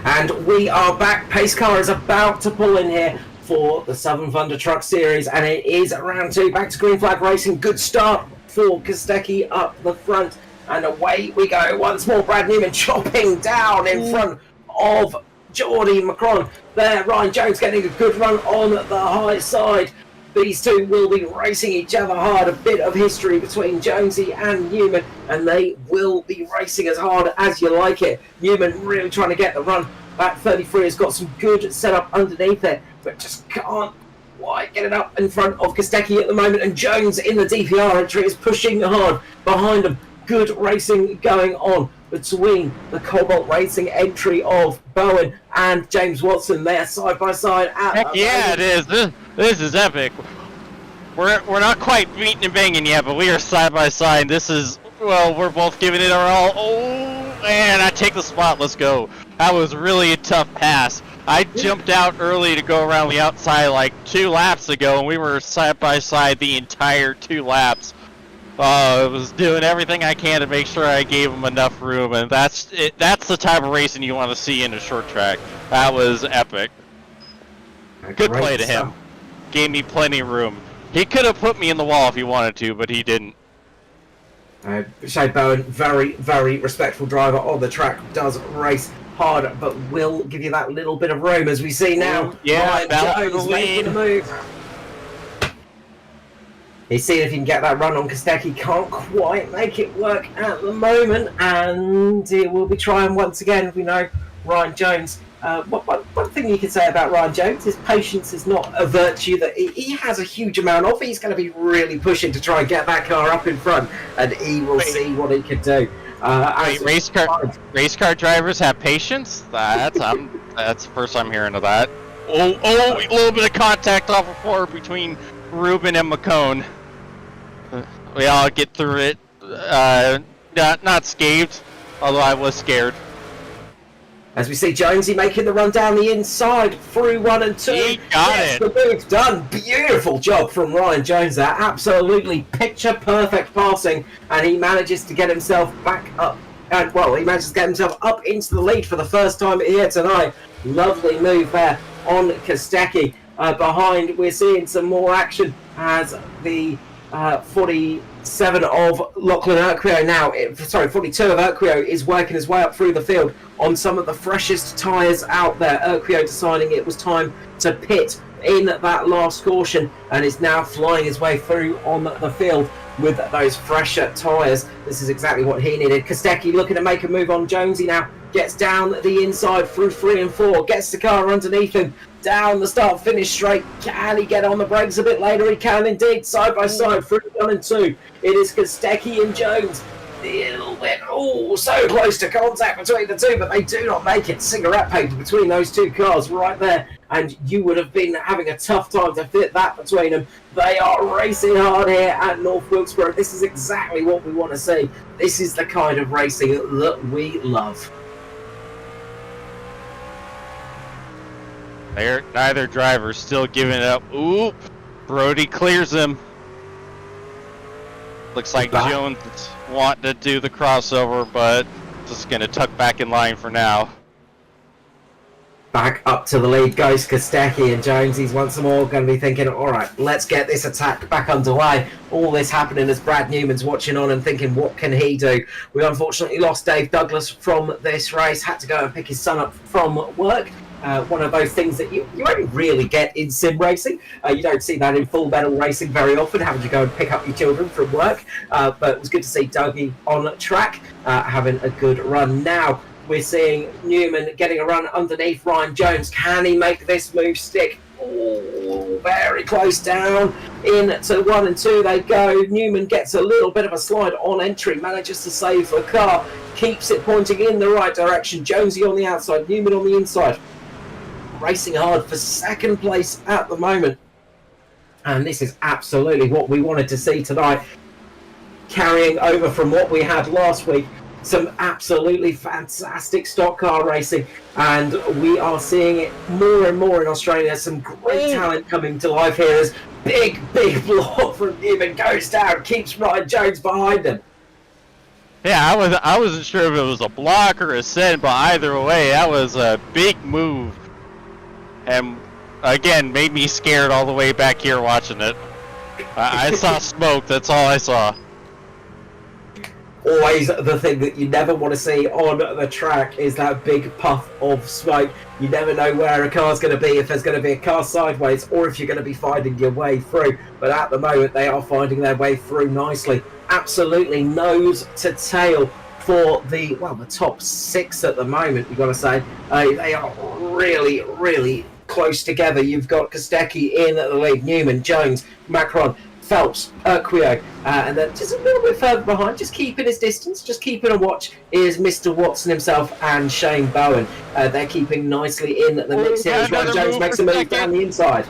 And we are back. Pace car is about to pull in here for the Southern Thunder Truck Series, and it is round 2. Back to green flag racing. Good start for Kostecki up the front, and away we go once more. Brad Newman chopping down in front of Geordie Macron. There, Ryan Jones getting a good run on the high side. These two will be racing each other hard. A bit of history between Jonesy and Newman, and they will be racing as hard as you like it. Newman really trying to get the run. That 33 has got some good setup underneath it, but just can't quite get it up in front of Kostecki at the moment. And Jones in the DPR entry is pushing hard behind him. Good racing going on between the Cobalt Racing entry of Bowen and James Watson. They're side by side. Heck yeah, it is. This is epic. We're not quite beating and banging yet, but we are side by side. This is, well, we're both giving it our all. Oh, and I take the spot. Let's go. That was really a tough pass. I jumped out early to go around the outside like 2 laps ago, and we were side by side the entire 2 laps. I was doing everything I can to make sure I gave him enough room, and that's it. That's the type of racing you want to see in a short track. That was epic. Good play to him. Gave me plenty of room. He could have put me in the wall if he wanted to, but he didn't. Shane Bowen, very, very respectful driver on the track, does race hard, but will give you that little bit of room, as we see now. Yeah, Ryan Jones making the move. He's seeing if he can get that run on Kostecki. Can't quite make it work at the moment, and he will be trying once again. We know Ryan Jones. One thing you can say about Ryan Jones is patience is not a virtue that he has a huge amount of. He's going to be really pushing to try and get that car up in front, and he will see what he can do. Race car drivers have patience? That's the first I'm hearing of that. Oh, a little bit of contact off of 4 between Ruben and McCone. We all get through it. Not scathed, although I was scared. As we see Jonesy making the run down the inside through 1 and 2. He got it. The move done. Beautiful job from Ryan Jones there. Absolutely picture perfect passing, and he manages to get himself back up. And well, he manages to get himself up into the lead for the first time here tonight. Lovely move there on Kostecki. Behind, we're seeing some more action as the 46 47 of Lachlan Urquio now, 42 of Urquio is working his way up through the field on some of the freshest tyres out there. Urquio deciding it was time to pit in that last caution and is now flying his way through on the field with those fresher tyres. This is exactly what he needed. Kostecki looking to make a move on Jonesy now. Gets down the inside through 3 and 4. Gets the car underneath him. Down the start-finish straight. Can he get on the brakes a bit later? He can indeed. Side by side through 1 and 2. It is Kostecki and Jones. A little bit, so close to contact between the two, but they do not make it. Cigarette paper between those two cars right there, and you would have been having a tough time to fit that between them. They are racing hard here at North Wilkesboro. This is exactly what we want to see. This is the kind of racing that we love. Neither driver still giving it up. Oop! Brody clears him. Looks like Jones wanting to do the crossover, but just going to tuck back in line for now. Back up to the lead goes Kostecki, and Jonesy's once more going to be thinking, all right, let's get this attack back underway. All this happening as Brad Newman's watching on and thinking, what can he do? We unfortunately lost Dave Douglas from this race, had to go and pick his son up from work. One of those things that you only really get in sim racing. You don't see that in full metal racing very often, having to go and pick up your children from work. But it was good to see Dougie on track, having a good run. Now we're seeing Newman getting a run underneath Ryan Jones. Can he make this move stick? Oh, very close down. Into 1 and 2 they go. Newman gets a little bit of a slide on entry, manages to save the car, keeps it pointing in the right direction. Jonesy on the outside, Newman on the inside. Racing hard for second place at the moment, and this is absolutely what we wanted to see tonight, carrying over from what we had last week. Some absolutely fantastic stock car racing, and we are seeing it more and more in Australia. Some great talent coming to life here as big block from Newman goes down, keeps Ryan Jones behind him. Yeah, I wasn't sure if it was a block or a send, but either way, that was a big move. And again, made me scared all the way back here watching it. I saw smoke, that's all I saw. Always the thing that you never want to see on the track is that big puff of smoke. You never know where a car's going to be, if there's going to be a car sideways or if you're going to be finding your way through. But at the moment, they are finding their way through nicely. Absolutely nose to tail for the top 6 at the moment, you've got to say. They are really close together. You've got Kostecki in the lead, Newman, Jones, Macron, Phelps, Urquio, and then just a little bit further behind, just keeping his distance, just keeping a watch, is Mr. Watson himself and Shane Bowen. They're keeping nicely in the mix here as Ryan Jones makes a move down the inside.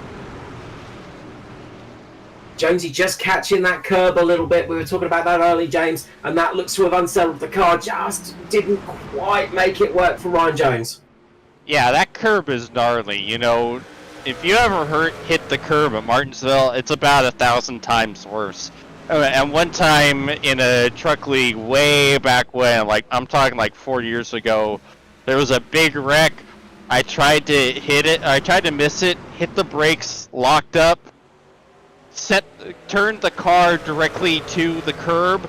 Jonesy just catching that curb a little bit. We were talking about that early, James, and that looks to have unsettled the car. Just didn't quite make it work for Ryan Jones. Yeah, that curb is gnarly. You know, if you ever hit the curb at Martinsville, it's about 1,000 times worse. And one time in a truck league way back when, I'm talking like 4 years ago, there was a big wreck. I tried to hit it. I tried to miss it, hit the brakes, locked up, turned the car directly to the curb,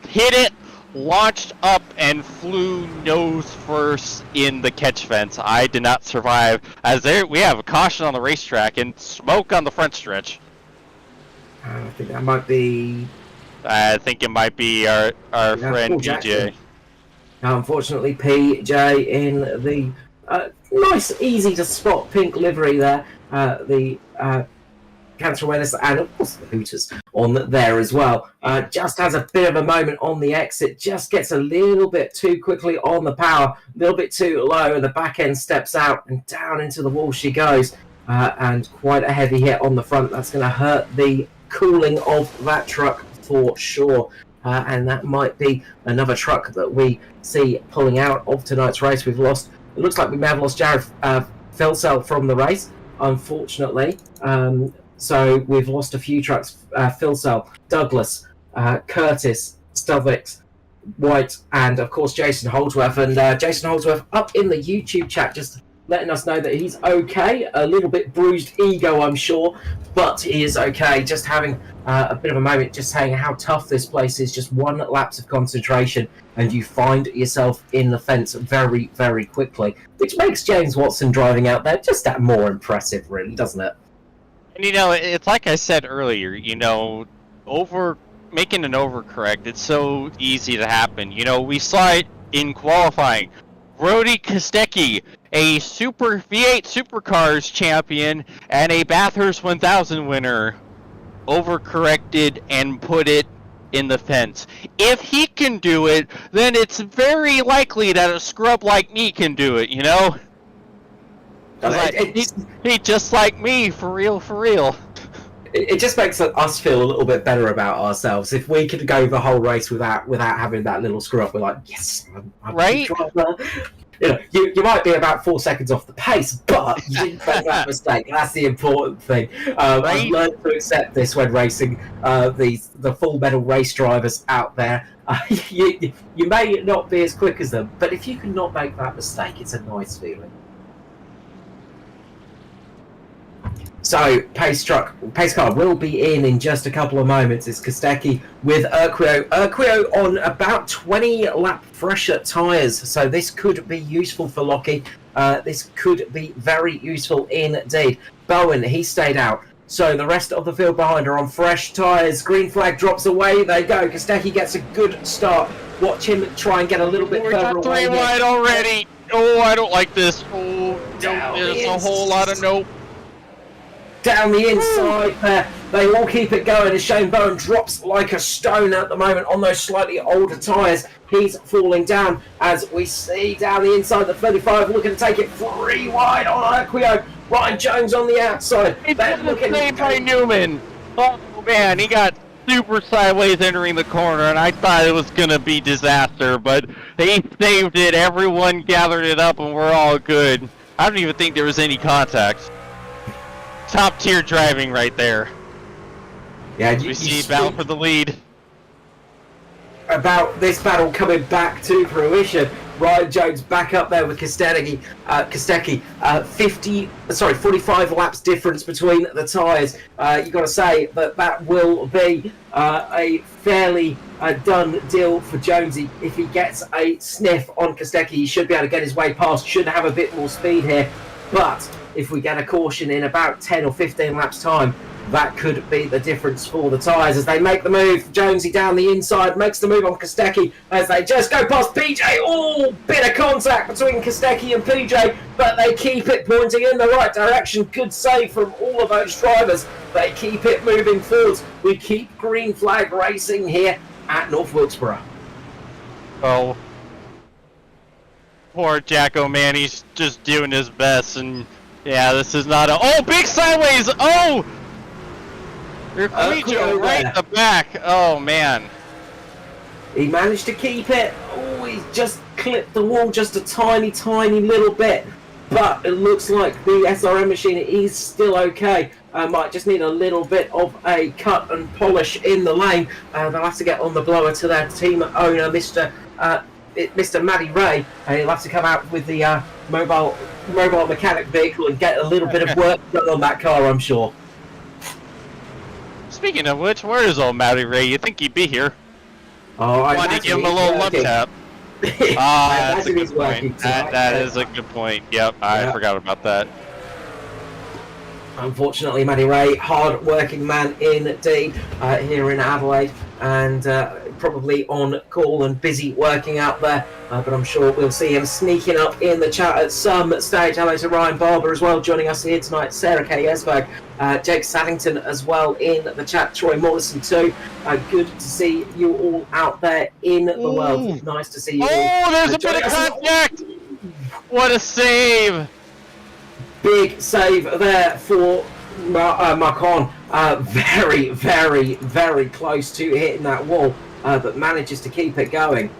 hit it, launched up, and flew nose first in the catch fence. I did not survive, as we have a caution on the racetrack and smoke on the front stretch. I think that might be... I think it might be our friend PJ. Now, unfortunately, PJ in the nice, easy to spot pink livery there. The Cancer Awareness and of course the Hooters on there as well. Just has a bit of a moment on the exit, just gets a little bit too quickly on the power, a little bit too low, and the back end steps out and down into the wall she goes. And quite a heavy hit on the front. That's going to hurt the cooling of that truck for sure. And that might be another truck that we see pulling out of tonight's race. It looks like we may have lost Jared Filsell from the race, unfortunately. So we've lost a few trucks, Filsell, Douglas, Curtis, Stovix, White, and of course Jason Holdsworth. And Jason Holdsworth up in the YouTube chat just letting us know that he's okay. A little bit bruised ego, I'm sure, but he is okay. Just having a bit of a moment, just saying how tough this place is. Just one lapse of concentration, and you find yourself in the fence very, very quickly, which makes James Watson driving out there just that more impressive, really, doesn't it? And it's like I said earlier, making an overcorrect, it's so easy to happen. We saw it in qualifying. Brody Kostecki, a Super V8 Supercars champion and a Bathurst 1000 winner, overcorrected and put it in the fence. If he can do it, then it's very likely that a scrub like me can do it, He just like me, for real. It just makes us feel a little bit better about ourselves. If we could go the whole race without having that little screw up, we're like, yes, I'm right? You might be about 4 seconds off the pace, but you didn't make that mistake. That's the important thing. I've learned to accept this when racing the full medal race drivers out there. You may not be as quick as them, but if you can not make that mistake, it's a nice feeling. So, pace car will be in just a couple of moments. It's Kostecki with Urquio. Urquio on about 20 lap fresher tyres, so this could be useful for Lockie. This could be very useful indeed. Bowen, he stayed out. So the rest of the field behind are on fresh tyres. Green flag drops away. They go. Kostecki gets a good start. Watch him try and get a little bit further away. 3 wide already. Oh, I don't like this. Oh, there's a whole lot of nope. Down the inside there, they all keep it going as Shane Bowen drops like a stone at the moment on those slightly older tyres. He's falling down as we see down the inside the 35 looking to take it 3 wide on Urquio. Ryan Jones on the outside. It's saved by Newman. Oh man, he got super sideways entering the corner, and I thought it was going to be disaster, but he saved it. Everyone gathered it up, and we're all good. I don't even think there was any contact. Top tier driving right there. Yeah, we see battle for the lead. About this battle coming back to fruition. Ryan Jones back up there with Kostecki. 45 laps difference between the tyres. You've got to say that will be a fairly done deal for Jonesy. If he gets a sniff on Kostecki, he should be able to get his way past. Should have a bit more speed here. But if we get a caution in about 10 or 15 laps time, that could be the difference for the tyres as they make the move. Jonesy down the inside makes the move on Kostecki as they just go past PJ. Oh, bit of contact between Kostecki and PJ, but they keep it pointing in the right direction. Good save from all of those drivers. They keep it moving forwards. We keep green flag racing here at North Wilkesboro. Oh. Poor Jacko, man, he's just doing his best, and yeah, this is not a... Oh, big sideways! Oh! Urquijo right in the back. Oh, man. He managed to keep it. Oh, he just clipped the wall just a tiny, tiny little bit. But it looks like the SRM machine is still okay. Might just need a little bit of a cut and polish in the lane. They'll have to get on the blower to their team owner, Mr. Matty Ray, and he'll have to come out with the mobile mechanic vehicle and get a little bit of work done on that car, I'm sure. Speaking of which, where is old Matty Ray? You think he'd be here? Oh, I want to give him a little love tap. That's a good point. That is a good point. Yep, I forgot about that. Unfortunately, Matty Ray, hard-working man indeed here in Adelaide, and probably on call and busy working out there, but I'm sure we'll see him sneaking up in the chat at some stage. Hello to Ryan Barber as well, joining us here tonight. Sarah K. Esberg, Jake Saddington as well in the chat. Troy Morrison too. Good to see you all out there in the world. Nice to see you all. Oh, there's a bit of contact! What a save! Big save there for Macon. Very, very, very close to hitting that wall, but manages to keep it going.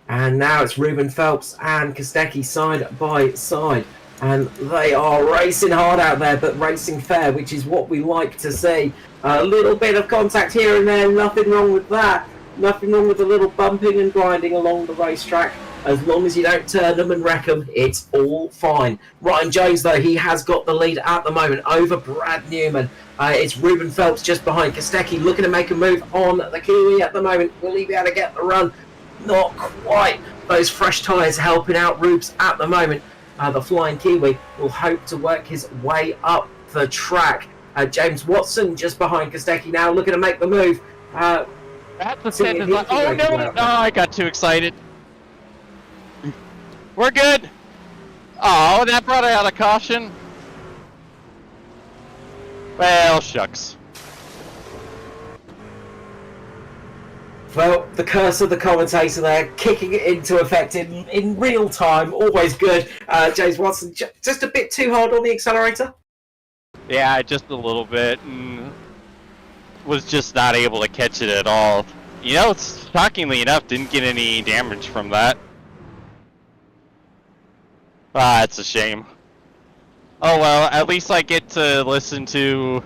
And now it's Ruben Phelps and Kostecki side by side. And they are racing hard out there, but racing fair, which is what we like to see. A little bit of contact here and there, nothing wrong with that. Nothing wrong with a little bumping and grinding along the racetrack. As long as you don't turn them and wreck them, it's all fine. Ryan Jones, though, he has got the lead at the moment over Brad Newman. It's Ruben Phelps just behind Kostecki, looking to make a move on the Kiwi at the moment. Will he be able to get the run? Not quite. Those fresh tyres helping out Rubes at the moment. The Flying Kiwi will hope to work his way up the track. James Watson just behind Kostecki now, looking to make the move. That's the sentence. Oh no! No, I got too excited. We're good. Oh, that brought out a caution. Well, shucks. Well, the curse of the commentator there, kicking it into effect in real time, always good. James Watson, just a bit too hard on the accelerator? Yeah, just a little bit, and was just not able to catch it at all. You know, shockingly enough, didn't get any damage from that. Ah, it's a shame. Oh well, at least I get to listen to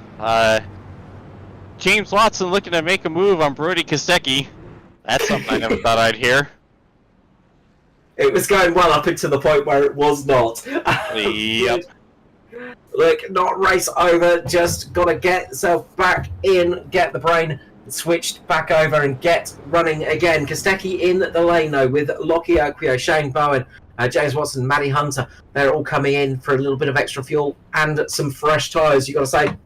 James Watson looking to make a move on Brody Kostecki. That's something I never thought I'd hear. It was going well up until the point where it was not. Yep. Look, not race over, just got to get yourself back in, get the brain switched back over and get running again. Kostecki in the lane though with Lockie Oquio, Shane Bowen, James Watson, Matty Hunter. They're all coming in for a little bit of extra fuel and some fresh tyres. You've got to say,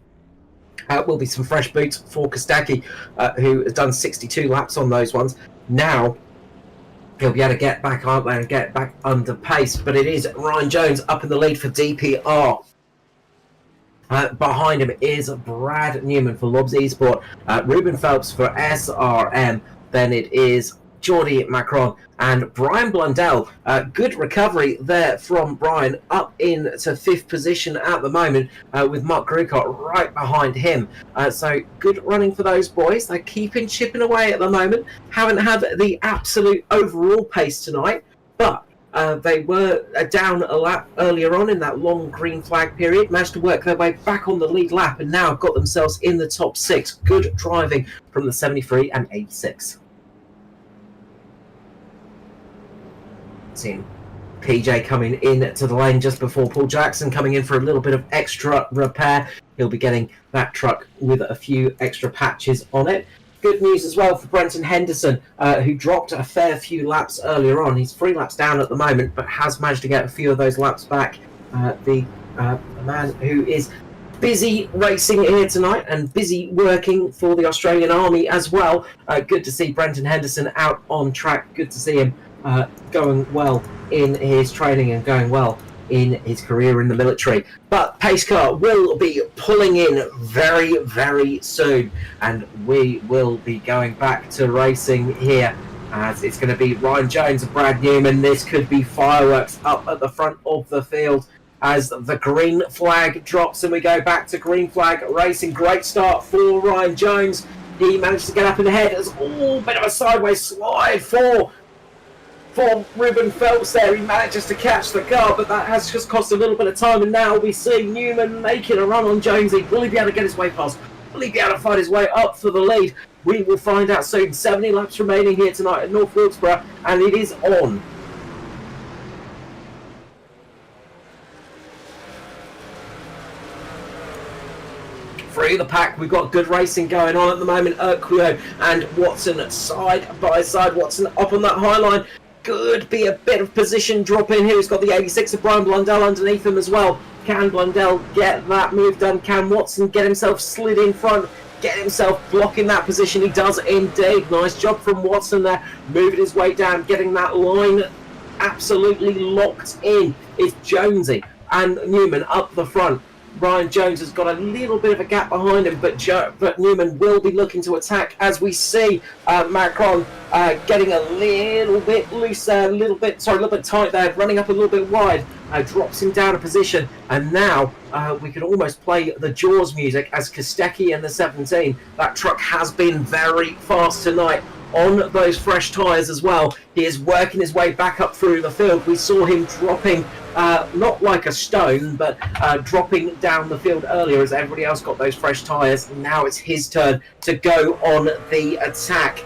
will be some fresh boots for Kostecki, who has done 62 laps on those ones. Now, he'll be able to get back out there and get back under pace. But it is Ryan Jones up in the lead for DPR. Behind him is Brad Newman for Lobbs Esport, Ruben Phelps for SRM. Then it is Geordie Macron and Brian Blundell. Good recovery there from Brian, up into 5th position at the moment, with Mark Grucott right behind him. So good running for those boys. They're chipping away at the moment. Haven't had the absolute overall pace tonight, but they were down a lap earlier on in that long green flag period, managed to work their way back on the lead lap and now have got themselves in the top 6. Good driving from the 73 and 86. Seeing PJ coming in to the lane just before Paul Jackson coming in for a little bit of extra repair. He'll be getting that truck with a few extra patches on it. Good news as well for Brenton Henderson, who dropped a fair few laps earlier on. He's 3 laps down at the moment, but has managed to get a few of those laps back. The man who is busy racing here tonight and busy working for the Australian Army as well. Good to see Brenton Henderson out on track. Good to see him going well in his training and going well in his career in the military. But pace car will be pulling in very, very soon, and we will be going back to racing here, as it's going to be Ryan Jones and Brad Newman. This could be fireworks up at the front of the field as the green flag drops and we go back to green flag racing. Great start for Ryan Jones. He managed to get up in the head. It's all a bit of a sideways slide for Ruben Phelps there. He manages to catch the car, but that has just cost a little bit of time, and now we see Newman making a run on Jonesy. Will he be able to get his way past? Will he be able to find his way up for the lead? We will find out soon. 70 laps remaining here tonight at North Wilkesboro, and it is on. Through the pack, we've got good racing going on at the moment. Urquio and Watson side by side. Watson up on that high line. Could be a bit of position drop in here. He's got the 86 of Brian Blundell underneath him as well. Can Blundell get that move done? Can Watson get himself slid in front? Get himself blocking that position? He does indeed. Nice job from Watson there. Moving his way down, getting that line absolutely locked in. It's Jonesy and Newman up the front. Ryan Jones has got a little bit of a gap behind him, but Newman will be looking to attack as we see Macron getting a little bit loose there, a little bit tight there, running up a little bit wide, drops him down a position, and now we could almost play the Jaws music as Kostecki and the 17. That truck has been very fast tonight on those fresh tyres as well. He is working his way back up through the field. We saw him dropping, not like a stone, but dropping down the field earlier as everybody else got those fresh tyres. Now it's his turn to go on the attack.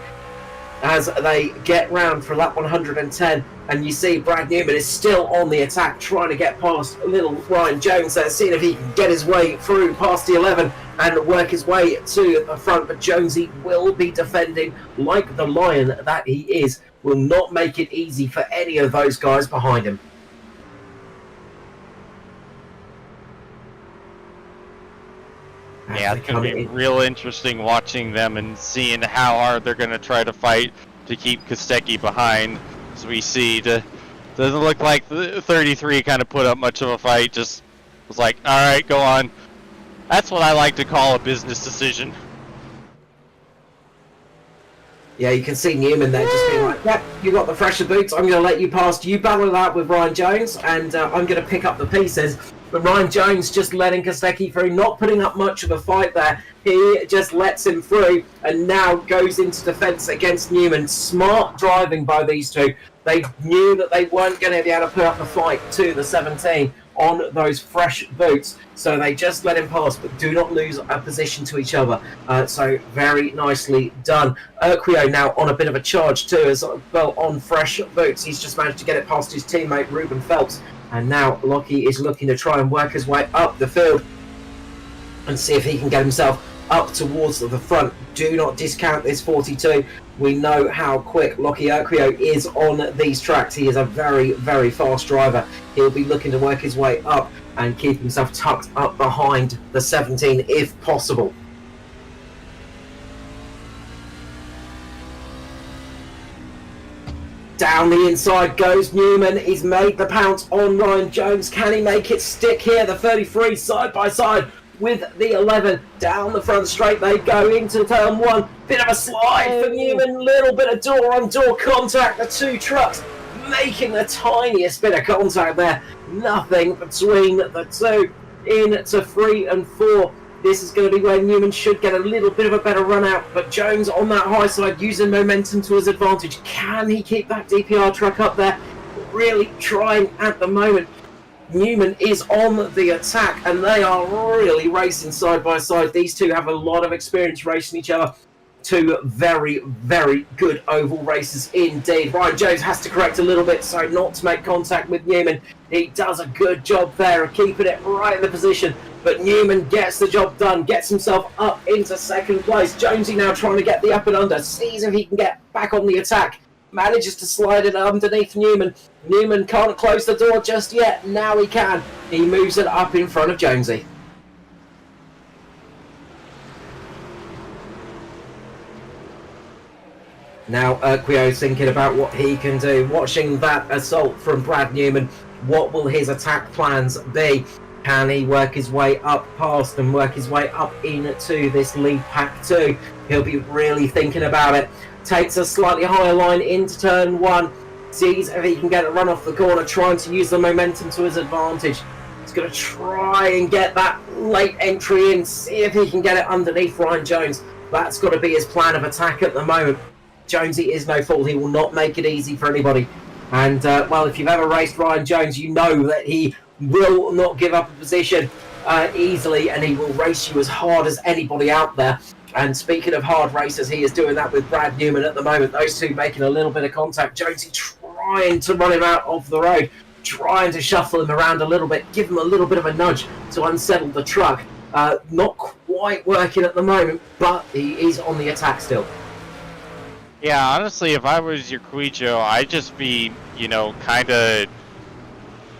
as they get round for lap 110, and you see Brad Newman is still on the attack, trying to get past little Ryan Jones there, seeing if he can get his way through past the 11 and work his way to the front. But Jonesy will be defending like the lion that he is, will not make it easy for any of those guys behind him. Yeah, it's going to be real interesting watching them and seeing how hard they're going to try to fight to keep Kostecki behind. As we see, doesn't look like the 33 kind of put up much of a fight, just was like, alright, go on. That's what I like to call a business decision. Yeah, you can see Newman there just being like, yep, you got the fresher boots, I'm going to let you past. You battle it out with Ryan Jones, and I'm going to pick up the pieces. But Ryan Jones just letting Kostecki through, not putting up much of a fight there. He just lets him through and now goes into defence against Newman. Smart driving by these two. They knew that they weren't going to be able to put up a fight to the 17 on those fresh boots. So they just let him pass, but do not lose a position to each other. So very nicely done. Urquio now on a bit of a charge too, as well on fresh boots. He's just managed to get it past his teammate Ruben Phelps. And now Lockie is looking to try and work his way up the field and see if he can get himself up towards the front. Do not discount this 42. We know how quick Lockie Urquio is on these tracks. He is a very, very fast driver. He'll be looking to work his way up and keep himself tucked up behind the 17 if possible. Down the inside goes Newman. He's made the pounce on Ryan Jones. Can he make it stick here? The 33 side by side with the 11. Down the front straight they go into turn one. Bit of a slide for Newman. Little bit of door-on-door contact. The two trucks making the tiniest bit of contact there. Nothing between the two. Into 3 and 4. This is going to be where Newman should get a little bit of a better run out, but Jones on that high side using momentum to his advantage. Can he keep that DPR truck up there? Really trying at the moment. Newman is on the attack and they are really racing side by side. These two have a lot of experience racing each other. Two very, very good oval races indeed. Ryan Jones has to correct a little bit so not to make contact with Newman. He does a good job there of keeping it right in the position. But Newman gets the job done, gets himself up into second place. Jonesy now trying to get the up and under, sees if he can get back on the attack. Manages to slide it underneath Newman. Newman can't close the door just yet. Now he can. He moves it up in front of Jonesy. Now Urquio thinking about what he can do. Watching that assault from Brad Newman. What will his attack plans be? Can he work his way up past and work his way up into this lead pack too? He'll be really thinking about it. Takes a slightly higher line into turn one. Sees if he can get a run off the corner, trying to use the momentum to his advantage. He's going to try and get that late entry in, see if he can get it underneath Ryan Jones. That's got to be his plan of attack at the moment. Jonesy is no fool. He will not make it easy for anybody. And, well, if you've ever raced Ryan Jones, you know that he will not give up a position easily, and he will race you as hard as anybody out there. And speaking of hard races, he is doing that with Brad Newman at the moment. Those two making a little bit of contact. Jonesy trying to run him out of the road, trying to shuffle him around a little bit, give him a little bit of a nudge to unsettle the truck. Not quite working at the moment, but he is on the attack still. Yeah, honestly, if I was your Cuijo, I'd just be, kind of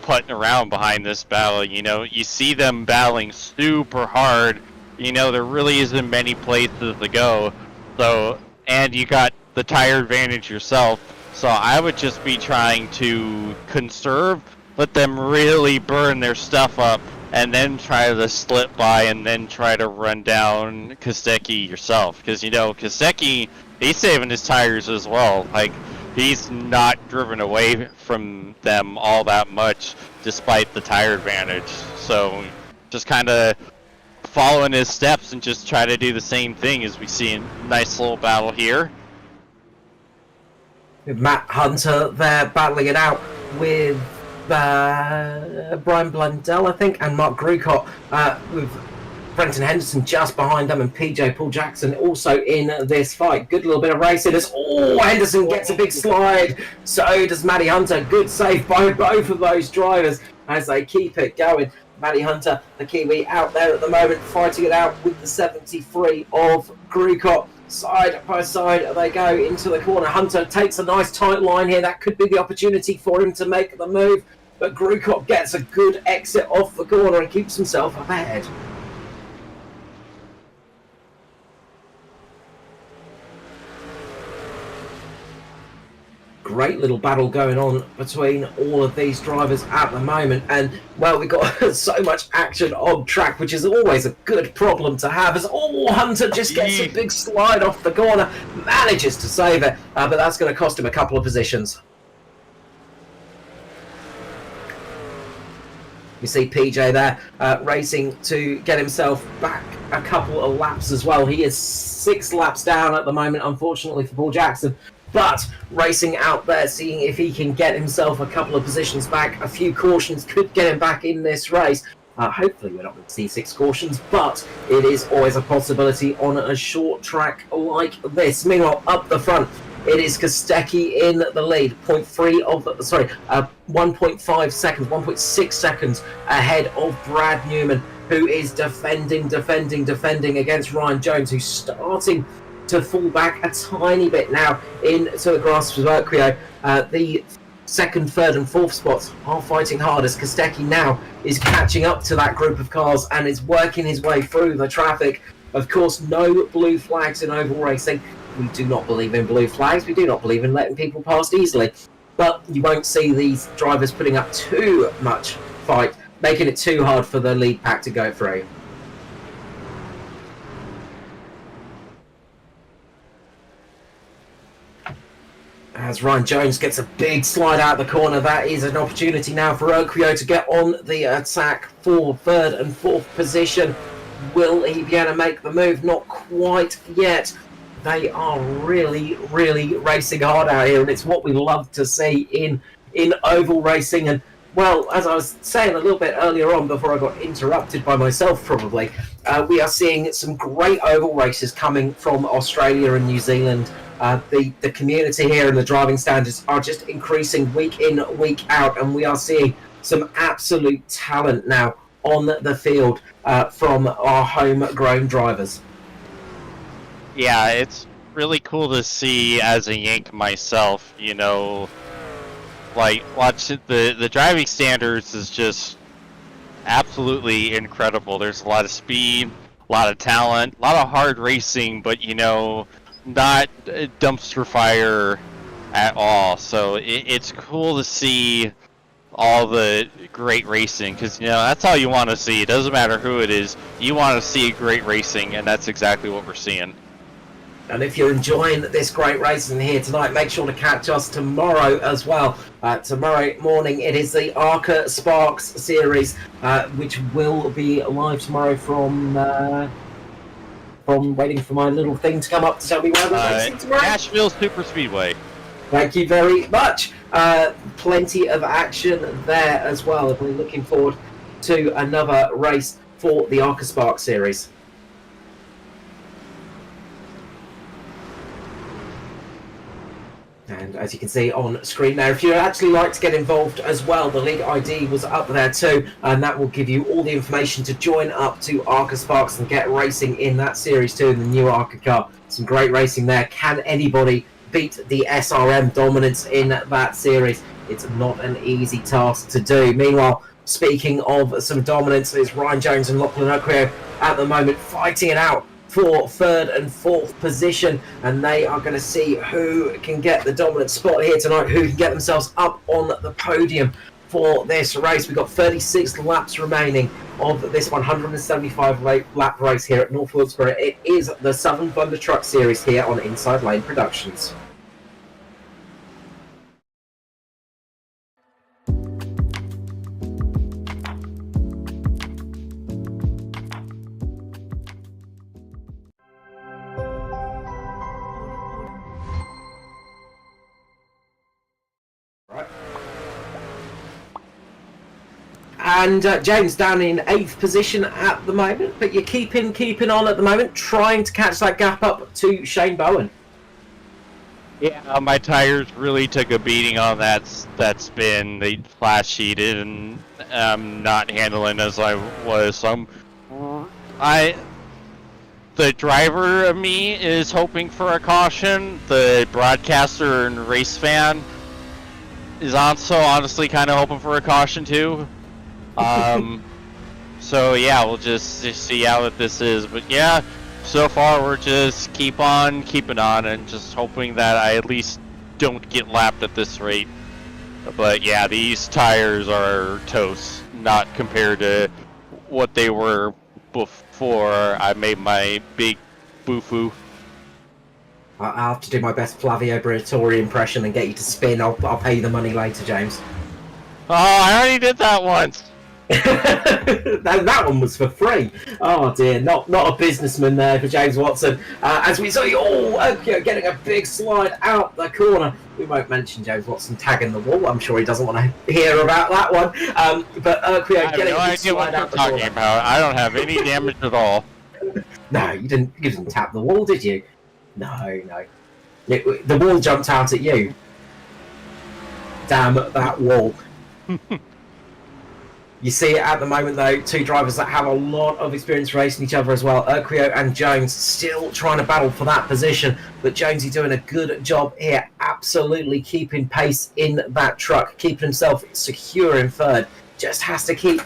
putting around behind this battle. You see them battling super hard. There really isn't many places to go. So, and you got the tire advantage yourself. So I would just be trying to conserve, let them really burn their stuff up, and then try to slip by and then try to run down Kostecki yourself. Because, Kostecki, he's saving his tires as well. Like, he's not driven away from them all that much despite the tire advantage. So just kind of following his steps and just try to do the same thing as we see a nice little battle here. With Matt Hunter there battling it out with Brian Blundell, I think, and Mark Grucott with Brenton Henderson just behind them, and PJ Paul Jackson also in this fight. Good little bit of racing as Henderson gets a big slide. So does Matty Hunter. Good save by both of those drivers as they keep it going. Matty Hunter, the Kiwi, out there at the moment, fighting it out with the 73 of Grukop. Side by side they go into the corner. Hunter takes a nice tight line here. That could be the opportunity for him to make the move. But Grukop gets a good exit off the corner and keeps himself ahead. Great little battle going on between all of these drivers at the moment, and well, we've got so much action on track, which is always a good problem to have, as Hunter just gets a big slide off the corner, manages to save it, but that's going to cost him a couple of positions. You see PJ there racing to get himself back a couple of laps as well. He is 6 laps down at the moment, unfortunately for Paul Jackson. But racing out there, seeing if he can get himself a couple of positions back. A few cautions could get him back in this race. Hopefully we're not going to see 6 cautions, but it is always a possibility on a short track like this. Meanwhile, up the front, it is Kostecki in the lead. 1.5 seconds, 1.6 seconds ahead of Brad Newman, who is defending against Ryan Jones, who's starting to fall back a tiny bit now into the grasp of Mercurio. The second, third and fourth spots are fighting hard as Kostecki now is catching up to that group of cars and is working his way through the traffic. Of course, no blue flags in oval racing. We do not believe in blue flags. We do not believe in letting people past easily. But you won't see these drivers putting up too much fight, making it too hard for the lead pack to go through. As Ryan Jones gets a big slide out the corner, that is an opportunity now for Mercurio to get on the attack for third and fourth position. Will he be able to make the move? Not quite yet. They are really racing hard out here, and it's what we love to see in oval racing. And well, as I was saying a little bit earlier on before I got interrupted by myself probably, we are seeing some great oval races coming from Australia and New Zealand. The community here and the driving standards are just increasing week in, week out, and we are seeing some absolute talent now on the field from our homegrown drivers. Yeah, it's really cool to see as a Yank myself, you know, like watching the driving standards is just absolutely incredible. There's a lot of speed, a lot of talent, a lot of hard racing, but you know, not dumpster fire at all. So it's cool to see all the great racing, because you know that's all you want to see. It doesn't matter who it is, you want to see great racing, and that's exactly what we're seeing. And if you're enjoying this great racing here tonight, make sure to catch us tomorrow as well. Tomorrow morning, it is the ARCA Sparks series, which will be live tomorrow from waiting for my little thing to come up to tell me where we're racing tomorrow. Nashville Super Speedway. Thank you very much. Plenty of action there as well. We're looking forward to another race for the ARCA Sparks series. And as you can see on screen now, if you'd actually like to get involved as well, the league ID was up there too, and that will give you all the information to join up to ARCA Sparks and get racing in that series too, in the new ARCA car. Some great racing there. Can anybody beat the SRM dominance in that series? It's not an easy task to do. Meanwhile, speaking of some dominance, it's Ryan Jones and Lachlan Mercurio at the moment fighting it out for third and fourth position, and they are going to see who can get the dominant spot here tonight, who can get themselves up on the podium for this race. We've got 36 laps remaining of this 175 lap race here at North Wilkesboro. It is the Southern Thunder Truck Series here on Inside Lane Productions. and James down in 8th position at the moment, but you're keeping on at the moment, trying to catch that gap up to Shane Bowen. Yeah, my tires really took a beating on that spin. They flash sheeted, and I'm not handling as I was. So the driver of me is hoping for a caution. The broadcaster and race fan is also honestly kind of hoping for a caution too. So yeah, we'll just see how this is. But yeah, so far we're just keep on keeping on and just hoping that I at least don't get lapped at this rate. But yeah, these tires are toast, not compared to what they were before I made my big boo-foo. I'll have to do my best Flavio Briatore impression and get you to spin. I'll pay you the money later, James. Oh, I already did that once. that one was for free. Oh dear, not a businessman there for James Watson. As we saw you all getting a big slide out the corner. We won't mention James Watson tagging the wall. I'm sure he doesn't want to hear about that one. But getting no a big slide out the corner. Talking about. I don't have any damage at all. No, you didn't tap the wall, did you? No. The wall jumped out at you. Damn that wall. You see it at the moment, though, two drivers that have a lot of experience racing each other as well. Urquio and Jones still trying to battle for that position, but Jonesy doing a good job here, absolutely keeping pace in that truck, keeping himself secure in third. Just has to keep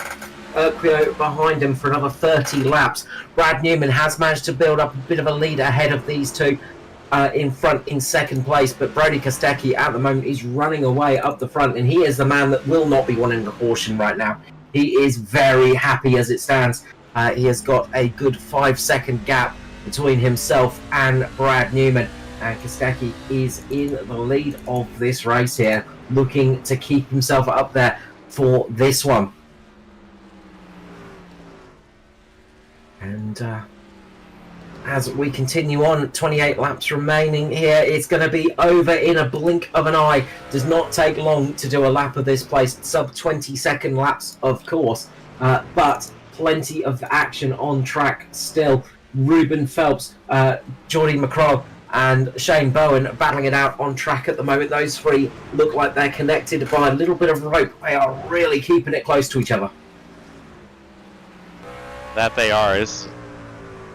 Urquio behind him for another 30 laps. Brad Newman has managed to build up a bit of a lead ahead of these two in front in second place, but Brody Kostecki at the moment is running away up the front, and he is the man that will not be wanting a caution right now. He is very happy as it stands. He has got a good 5-second gap between himself and Brad Newman. And Kostecki is in the lead of this race here, looking to keep himself up there for this one. And as we continue on, 28 laps remaining here. It's going to be over in a blink of an eye. Does not take long to do a lap of this place. Sub 20-second laps, of course. But plenty of action on track still. Ruben Phelps, Geordie McCraw, and Shane Bowen battling it out on track at the moment. Those three look like they're connected by a little bit of rope. They are really keeping it close to each other. That they are. It's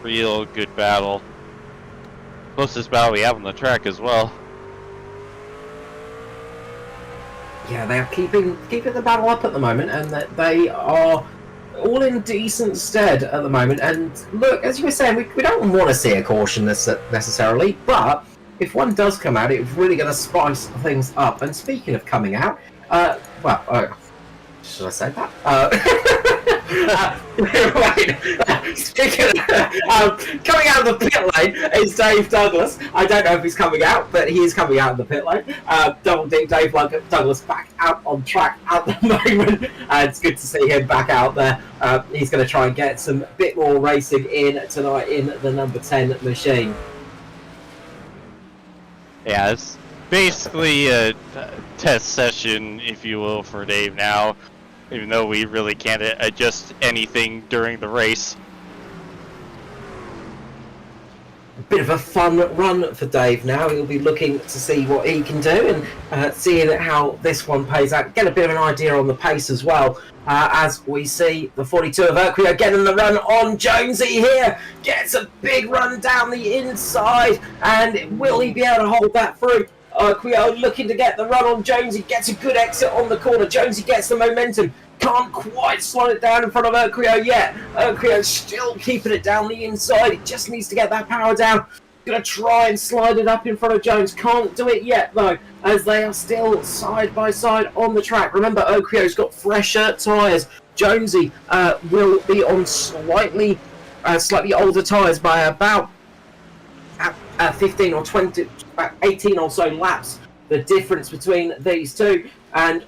real good battle. Closest battle we have on the track as well. Yeah, they're keeping the battle up at the moment, and that they are all in decent stead at the moment. And look, as you were saying, we don't want to see a caution necessarily, but if one does come out, it's really going to spice things up. And speaking of coming out, should I say that? Coming out of the pit lane is Dave Douglas. I don't know if he's coming out, but he is coming out of the pit lane. Double D Dave Douglas back out on track at the moment. It's good to see him back out there. He's going to try and get some bit more racing in tonight in the number 10 machine. Yeah, it's basically a test session, if you will, for Dave now. Even though we really can't adjust anything during the race. A bit of a fun run for Dave now. He'll be looking to see what he can do and seeing how this one pays out. Get a bit of an idea on the pace as well. As we see the 42 of Urquio getting the run on Jonesy here. Gets a big run down the inside. And will he be able to hold that through? Urquio looking to get the run on Jonesy, gets a good exit on the corner. Jonesy gets the momentum, can't quite slide it down in front of Urquio yet. Urquio still keeping it down the inside, he just needs to get that power down. Gonna try and slide it up in front of Jones, can't do it yet though, as they are still side by side on the track. Remember, Urquio's got fresher tyres. Jonesy will be on slightly older tyres by about 15 or 20, about 18 or so laps, the difference between these two. And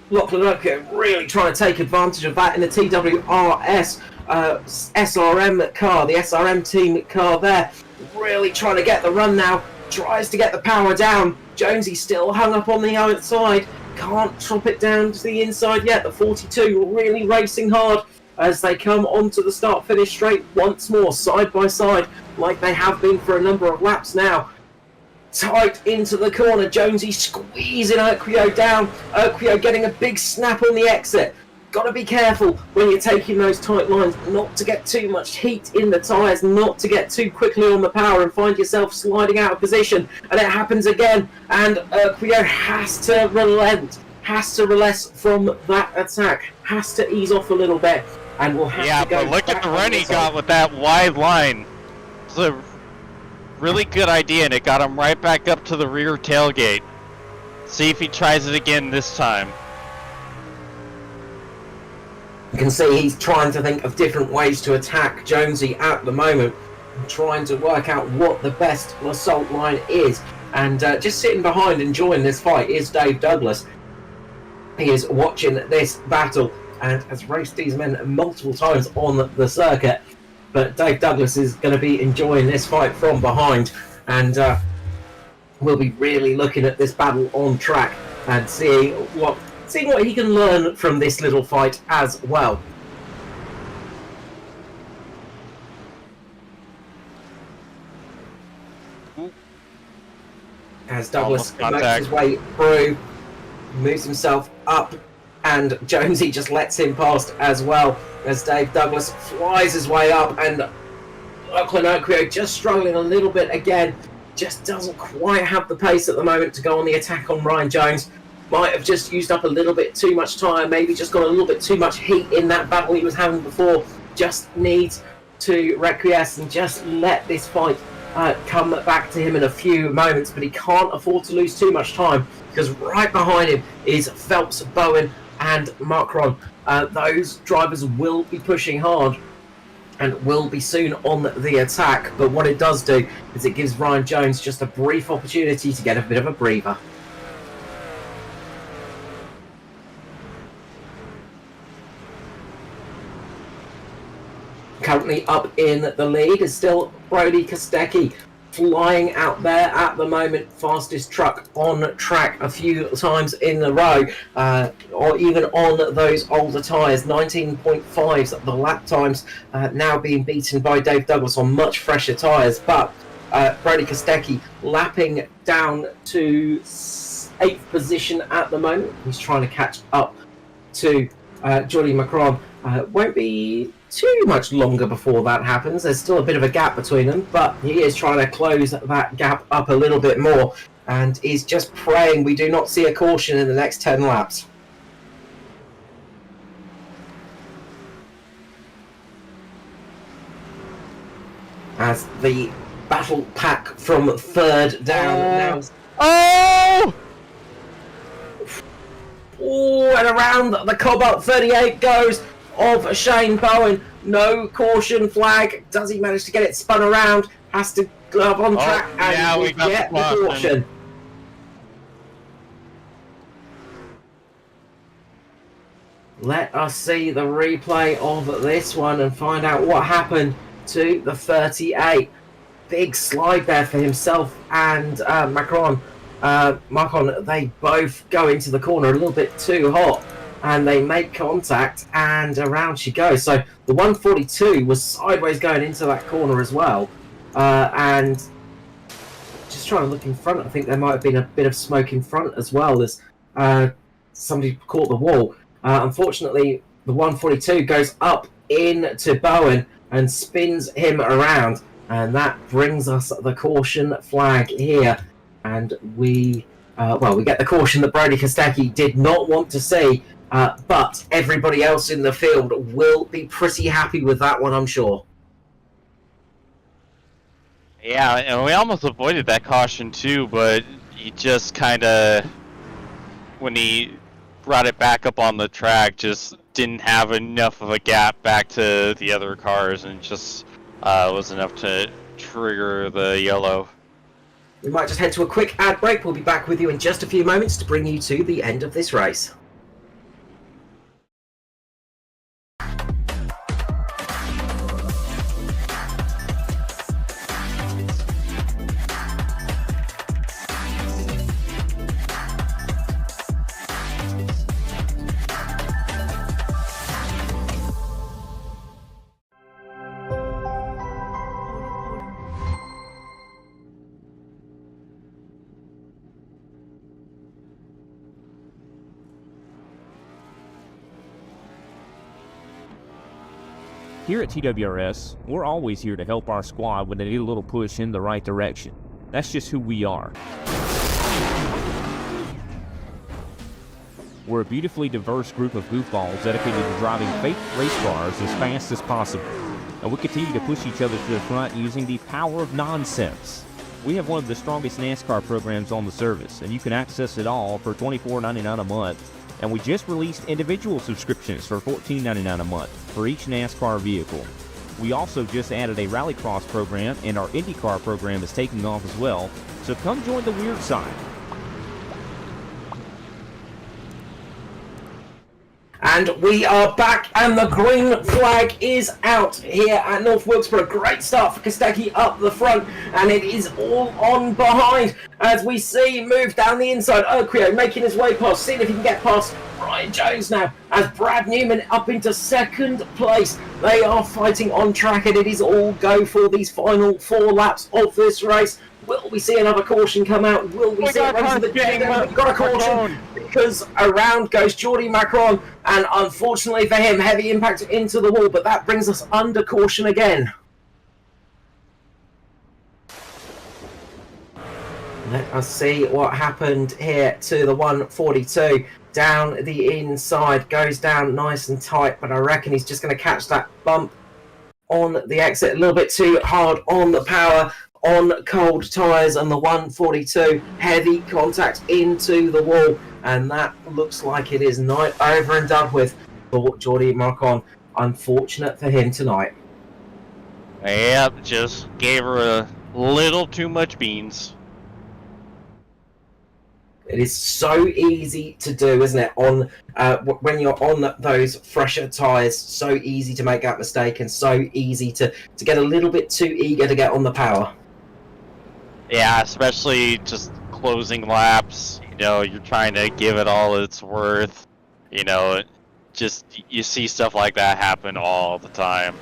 Lachlan Urquio really trying to take advantage of that in the TWRS SRM car, the SRM team car there. Really trying to get the run now, tries to get the power down. Jonesy still hung up on the outside, can't chop it down to the inside yet. The 42 really racing hard as they come onto the start-finish straight once more, side by side, like they have been for a number of laps now. Tight into the corner, Jonesy squeezing Urquio down. Urquio getting a big snap on the exit. Got to be careful when you're taking those tight lines, not to get too much heat in the tyres, not to get too quickly on the power and find yourself sliding out of position. And it happens again, and Urquio has to relent, has to relent from that attack, has to ease off a little bit, and will have to go. Yeah, but look at the run he got with that wide line. It's a really good idea, and it got him right back up to the rear tailgate. See if he tries it again this time. You can see he's trying to think of different ways to attack Jonesy at the moment, trying to work out what the best assault line is. And just sitting behind enjoying this fight is Dave Douglas. He is watching this battle and has raced these men multiple times on the circuit. But Dave Douglas is going to be enjoying this fight from behind, and we'll be really looking at this battle on track and seeing what he can learn from this little fight as well. As Douglas makes his way through, moves himself up, and Jonesy just lets him past as well as Dave Douglas flies his way up, and Lachlan Urquio just struggling a little bit again, just doesn't quite have the pace at the moment to go on the attack on Ryan Jones. Might have just used up a little bit too much time, maybe just got a little bit too much heat in that battle he was having before. Just needs to requiesce and just let this fight come back to him in a few moments, but he can't afford to lose too much time because right behind him is Phelps, Bowen and Macron. Those drivers will be pushing hard and will be soon on the attack, but what it does do is it gives Ryan Jones just a brief opportunity to get a bit of a breather. Currently up in the lead is still Brody Kostecki, flying out there at the moment, fastest truck on track a few times in a row, or even on those older tyres. 19.5s the lap times, now being beaten by Dave Douglas on much fresher tyres, but Brody Kostecki lapping down to 8th position at the moment. He's trying to catch up to Jordi Macron. Won't be too much longer before that happens. There's still a bit of a gap between them, but he is trying to close that gap up a little bit more, and is just praying we do not see a caution in the next 10 laps. As the battle pack from third down now. Oh! Oh, and around the Cobalt 38 goes of Shane Bowen. No caution flag. Does he manage to get it spun around? Has to glove on track and we get the caution. Let us see the replay of this one and find out what happened to the 38. Big slide there for himself and Macron. They both go into the corner a little bit too hot, and they make contact, and around she goes. So the 142 was sideways going into that corner as well, and just trying to look in front. I think there might have been a bit of smoke in front as well as somebody caught the wall. Unfortunately, the 142 goes up into Bowen and spins him around, and that brings us the caution flag here. And we get the caution that Brody Kostecki did not want to see, but everybody else in the field will be pretty happy with that one, I'm sure. Yeah, and we almost avoided that caution too, but he just kind of, when he brought it back up on the track, just didn't have enough of a gap back to the other cars, and just was enough to trigger the yellow. We might just head to a quick ad break. We'll be back with you in just a few moments to bring you to the end of this race. Here at TWRS, we're always here to help our squad when they need a little push in the right direction. That's just who we are. We're a beautifully diverse group of goofballs dedicated to driving fake race cars as fast as possible. And we continue to push each other to the front using the power of nonsense. We have one of the strongest NASCAR programs on the service, and you can access it all for $24.99 a month. And we just released individual subscriptions for $14.99 a month for each NASCAR vehicle. We also just added a Rallycross program, and our IndyCar program is taking off as well, so come join the weird side. And we are back, and the green flag is out here at North Wilkesboro. Great start for Kostecki up the front, and it is all on behind as we see move down the inside. Urquio making his way past, seeing if he can get past Ryan Jones now, as Brad Newman up into second place. They are fighting on track, and it is all go for these final 4 laps of this race. Will we see another caution come out? Will we see it run to the dead end? We've got a caution because around goes Geordie Macron, and unfortunately for him, heavy impact into the wall, but that brings us under caution again. Let us see what happened here to the 142. Down the inside, goes down nice and tight, but I reckon he's just going to catch that bump on the exit. A little bit too hard on the power, on cold tyres, and the 142 heavy contact into the wall, and that looks like it is night over and done with for Geordie Macron. Unfortunate for him tonight. Yep, just gave her a little too much beans. It is so easy to do, isn't it? On when you're on those fresher tyres, so easy to make that mistake, and so easy to get a little bit too eager to get on the power. Yeah, especially just closing laps. You know, you're trying to give it all it's worth. You know, just you see stuff like that happen all the time.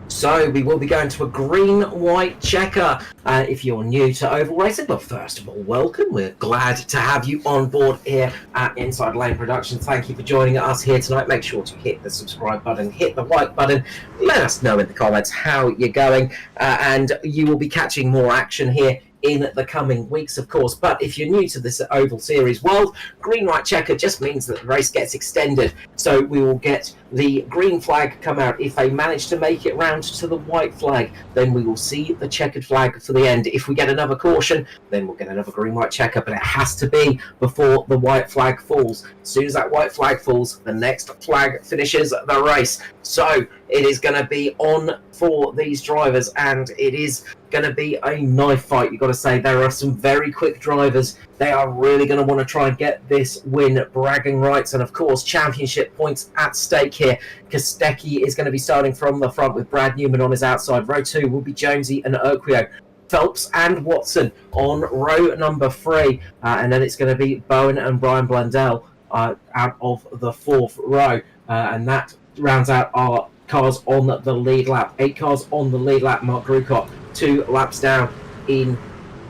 So we will be going to a green-white checker. If you're new to oval racing, well, first of all, welcome. We're glad to have you on board here at Inside Lane Productions. Thank you for joining us here tonight. Make sure to hit the subscribe button, hit the like button. Let us know in the comments how you're going, and you will be catching more action here in the coming weeks, of course. But if you're new to this Oval Series world, green-white checker just means that the race gets extended. So we will get the green flag come out. If they manage to make it round to the white flag, then we will see the checkered flag for the end. If we get another caution, then we'll get another green-white checker, but it has to be before the white flag falls. As soon as that white flag falls, the next flag finishes the race. So it is going to be on for these drivers, and it is going to be a knife fight. You've got to say there are some very quick drivers. They are really going to want to try and get this win, bragging rights, and of course championship points at stake here. Kostecki is going to be starting from the front with Brad Newman on his outside. Row 2 will be Jonesy and Urquio. Phelps and Watson on row number 3, and then it's going to be Bowen and Brian Blundell out of the 4th row, and that rounds out our cars on the lead lap. 8 cars on the lead lap. Mark Grucott 2 laps down in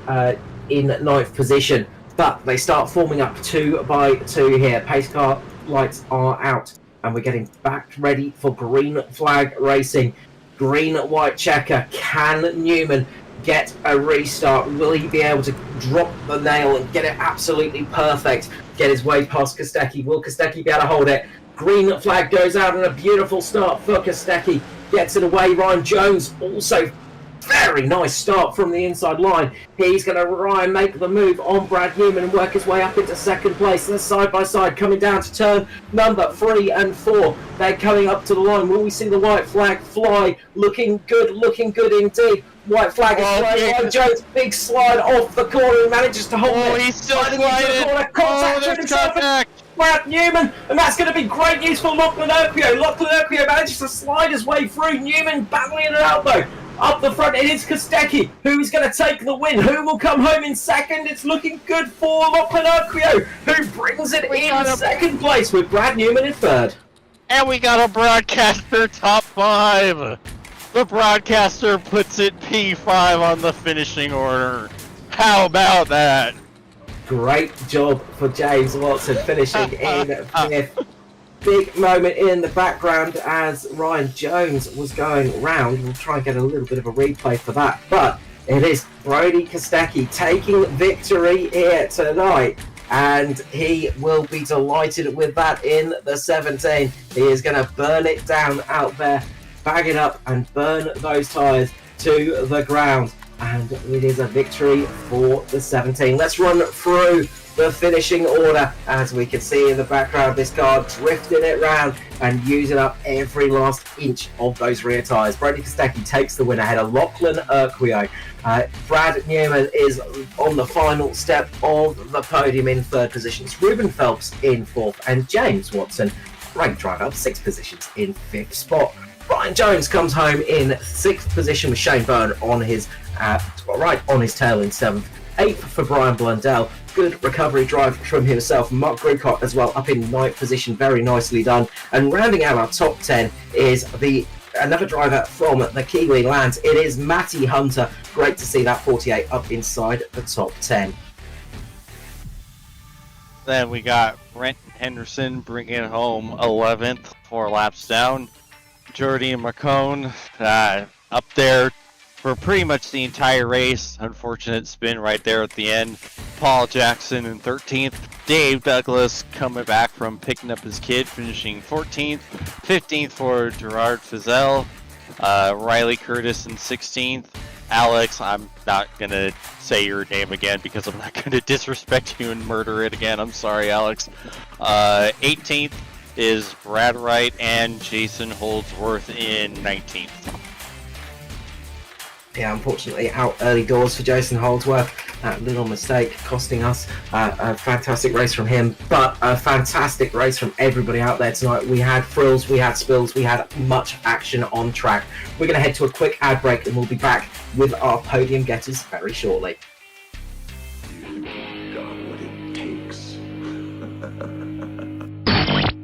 9th position, but they start forming up 2 by 2 here. Pace car lights are out, and we're getting back ready for green flag racing. Green white checker. Can Newman get a restart? Will he be able to drop the nail and get it absolutely perfect, get his way past Kostecki? Will Kostecki be able to hold it? Green flag goes out, and a beautiful start for Kostecki. Gets it away. Ryan Jones also very nice start from the inside line. He's going to try and make the move on Brad Newman and work his way up into second place. They're side by side coming down to turn number 3 and 4. They're coming up to the line. Will we see the white flag fly? Looking good indeed. White flag is flying. Ryan Jones, big slide off the corner. He manages to hold it. He's still sliding. Contact with himself. Brad Newman, and that's going to be great news for Lachlan Urquio. Lachlan Urquio manages to slide his way through. Newman battling an elbow. Up the front, it is Kostecki, who is going to take the win. Who will come home in second? It's looking good for Lachlan Urquio, who brings it in second place with Brad Newman in third. And we got a broadcaster top 5. The broadcaster puts it P5 on the finishing order. How about that? Great job for James Watson, finishing in 5th. big moment in the background as Ryan Jones was going round. We'll try and get a little bit of a replay for that, but it is Brody Kostecki taking victory here tonight, and he will be delighted with that in the 17. He is going to burn it down out there, bag it up and burn those tyres to the ground, and it is a victory for the 17. Let's run through the finishing order. As we can see in the background, this car drifting it round and using up every last inch of those rear tyres. Brody Kostecki takes the win ahead of Lachlan Urquio. Brad Newman is on the final step of the podium in third position. It's Ruben Phelps in fourth, and James Watson, great driver, up 6 positions in fifth spot. Ryan Jones comes home in sixth position with Shane Byrne on his right on his tail in seventh. Eighth for Brian Blundell. Good recovery drive from himself. Mark Gricott as well up in ninth position, very nicely done. And rounding out our top 10 is another driver from the Kiwi Lands. It is Matty Hunter. Great to see that 48 up inside the top 10. Then we got Brent Henderson bringing home 11th, 4 laps down. Jordy McCone up there for pretty much the entire race. Unfortunate spin right there at the end. Paul Jackson in 13th. Dave Douglas coming back from picking up his kid, finishing 14th. 15th for Gerard Fizell. Riley Curtis in 16th. Alex, I'm not going to say your name again because I'm not going to disrespect you and murder it again. I'm sorry, Alex. 18th is Brad Wright, and Jason Holdsworth in 19th. Yeah, unfortunately out early doors for Jason Holdsworth. That little mistake costing us a fantastic race from him, but a fantastic race from everybody out there tonight. We had thrills, we had spills, we had much action on track. We're going to head to a quick ad break and we'll be back with our podium getters very shortly. You got what it takes.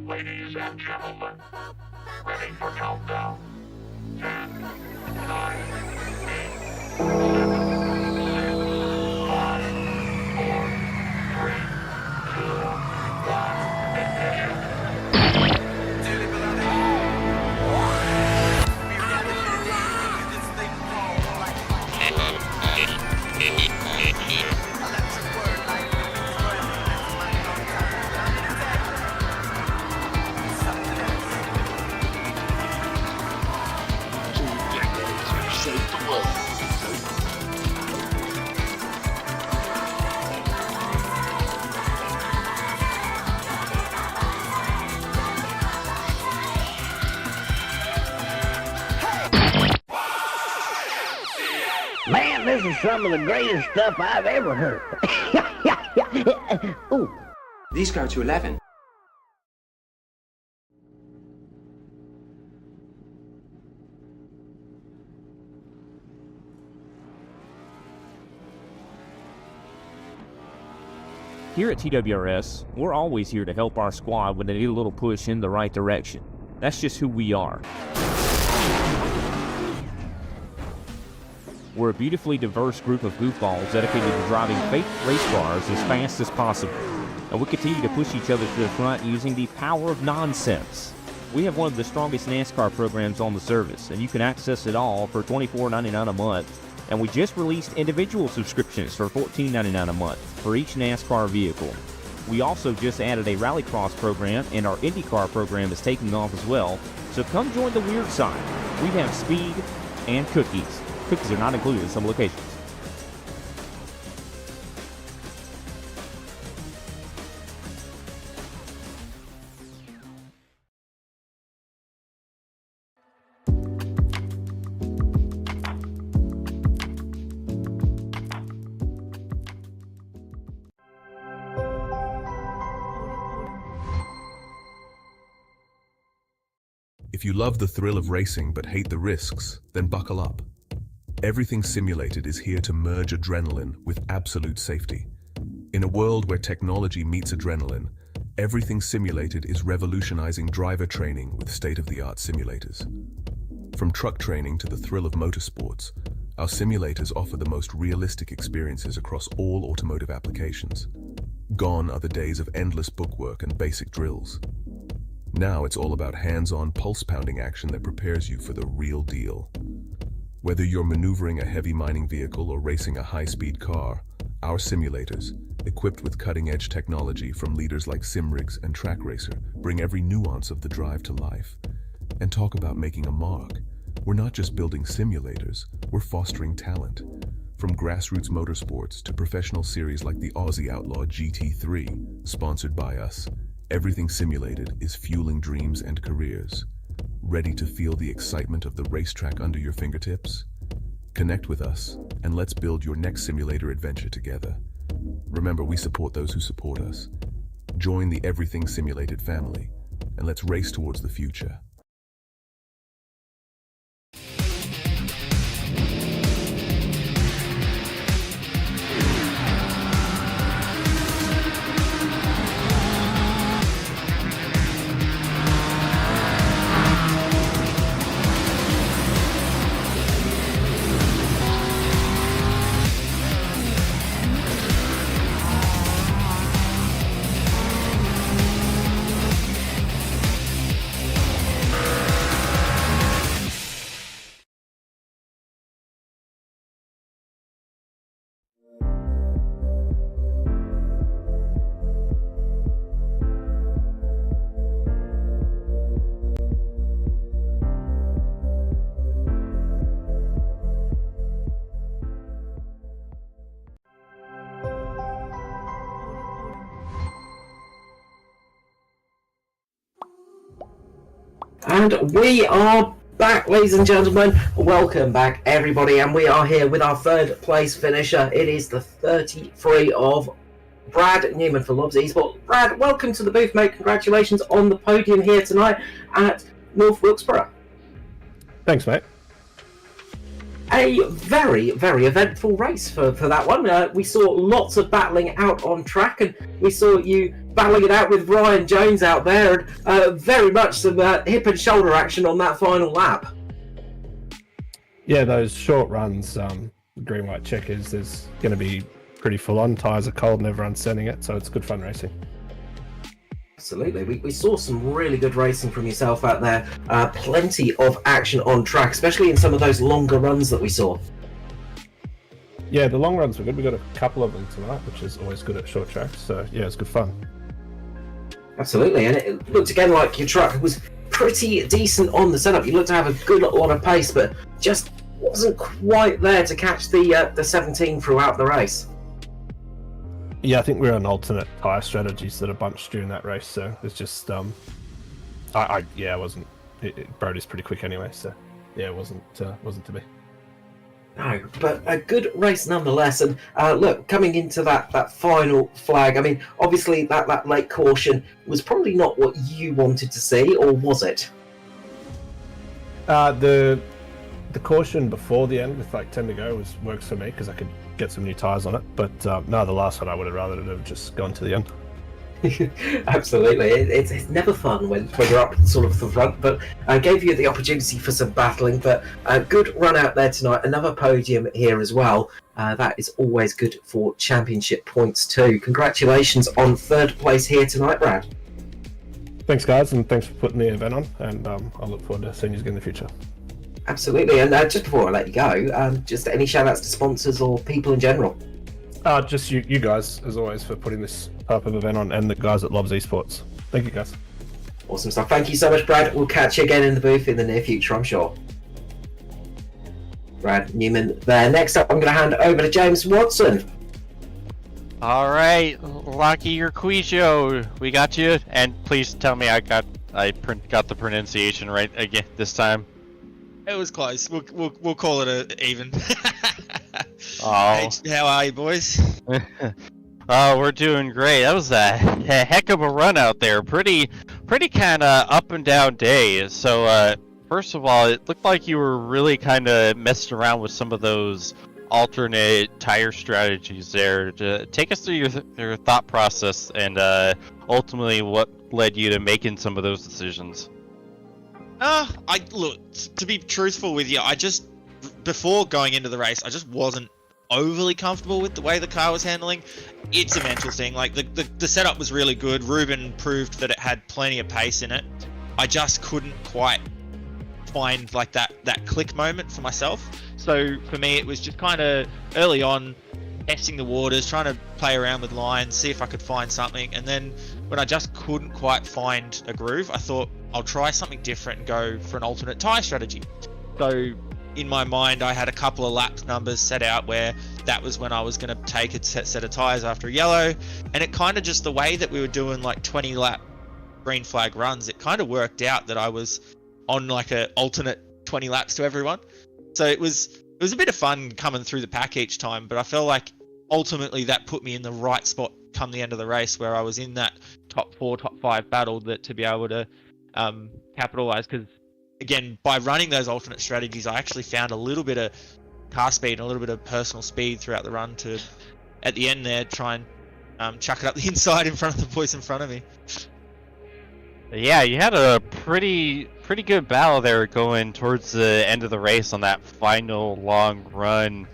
Ladies and gentlemen, ready for countdown. 10, 9, 8, 7, 6, 5, 4, 3, 2, 1, ignition. Man, this is some of the greatest stuff I've ever heard. Ooh. These go to 11. Here at TWRS, we're always here to help our squad when they need a little push in the right direction. That's just who we are. We're a beautifully diverse group of goofballs dedicated to driving fake race cars as fast as possible. And we continue to push each other to the front using the power of nonsense. We have one of the strongest NASCAR programs on the service, and you can access it all for $24.99 a month. And we just released individual subscriptions for $14.99 a month for each NASCAR vehicle. We also just added a Rallycross program, and our IndyCar program is taking off as well. So come join the weird side. We have speed and cookies. Cookies are not included in some locations. If you love the thrill of racing but hate the risks, then buckle up. Everything Simulated is here to merge adrenaline with absolute safety. In a world where technology meets adrenaline, Everything Simulated is revolutionizing driver training with state-of-the-art simulators. From truck training to the thrill of motorsports, our simulators offer the most realistic experiences across all automotive applications. Gone are the days of endless bookwork and basic drills. Now it's all about hands-on, pulse-pounding action that prepares you for the real deal. Whether you're maneuvering a heavy mining vehicle or racing a high-speed car, our simulators, equipped with cutting-edge technology from leaders like SimRigs and Track Racer, bring every nuance of the drive to life. And talk about making a mark. We're not just building simulators, we're fostering talent. From grassroots motorsports to professional series like the Aussie Outlaw GT3, sponsored by us, everything simulated is fueling dreams and careers. Ready to feel the excitement of the racetrack under your fingertips? Connect with us, and let's build your next simulator adventure together. Remember, we support those who support us. Join the Everything Simulated family, and let's race towards the future. And we are back, ladies and gentlemen. Welcome back, everybody. And we are here with our third place finisher. It is the 33 of Brad Newman for Loves Esports. Brad, welcome to the booth, mate. Congratulations on the podium here tonight at North Wilkesboro. Thanks, mate. A very, very eventful race for that one. We saw lots of battling out on track, and we saw you battling it out with Ryan Jones out there, and very much some hip and shoulder action on that final lap. Yeah, those short runs, green white checkers, is going to be pretty full on. Tyres are cold and everyone's sending it, so it's good fun racing. Absolutely. We saw some really good racing from yourself out there. Plenty of action on track, especially in some of those longer runs that we saw. Yeah, the long runs were good. We got a couple of them tonight, which is always good at short tracks. So yeah, it's good fun. Absolutely, and it looked again like your truck was pretty decent on the setup. You looked to have a good lot of pace, but just wasn't quite there to catch the 17 throughout the race. Yeah, I think we were on alternate tyre strategies that are bunched during that race, so it's just I wasn't. Brody's pretty quick anyway, so yeah, it wasn't to be. No, but a good race nonetheless. And look, coming into that final flag, I mean, obviously that late caution was probably not what you wanted to see, or was it? The caution before the end with like 10 to go works for me because I could get some new tyres on it. But no, the last one I would have rather have just gone to the end. Absolutely, it's never fun when you're up sort of the front, but I gave you the opportunity for some battling. But a good run out there tonight, another podium here as well. That is always good for championship points too. Congratulations on third place here tonight, Brad. Thanks, guys, and thanks for putting the event on. And I look forward to seeing you again in the future. Absolutely, and just before I let you go, just any shout outs to sponsors or people in general? Just you guys, as always, for putting this type of event on, and the guys at Loves Esports. Thank you, guys. Awesome stuff. Thank you so much, Brad. We'll catch you again in the booth in the near future, I'm sure. Brad Newman there. Next up, I'm going to hand over to James Watson. All right, Lucky Urquizio, we got you. And please tell me I got the pronunciation right again this time. It was close. We'll call it a even. Oh. Hey, how are you, boys? Oh, we're doing great. That was a heck of a run out there. Pretty kind of up and down day. So, first of all, it looked like you were really kind of messing around with some of those alternate tire strategies there. Take us through your thought process and ultimately what led you to making some of those decisions. Look, to be truthful with you, before going into the race, I just wasn't overly comfortable with the way the car was handling. It's a mental thing. Like the setup was really good. Ruben proved that it had plenty of pace in it. I just couldn't quite find like that click moment for myself. So for me, it was just kind of early on testing the waters, trying to play around with lines, see if I could find something. And then when I just couldn't quite find a groove, I thought I'll try something different and go for an alternate tyre strategy. So in my mind, I had a couple of lap numbers set out where that was when I was going to take a set of tyres after a yellow. And it kind of just the way that we were doing like 20 lap green flag runs, it kind of worked out that I was on like a alternate 20 laps to everyone. So it was a bit of fun coming through the pack each time, but I felt like ultimately that put me in the right spot come the end of the race where I was in that top 4, top 5 battle that to be able to capitalize. Because again, by running those alternate strategies, I actually found a little bit of car speed and a little bit of personal speed throughout the run to, at the end there, try and chuck it up the inside in front of the boys in front of me. Yeah, you had a pretty good battle there going towards the end of the race on that final long run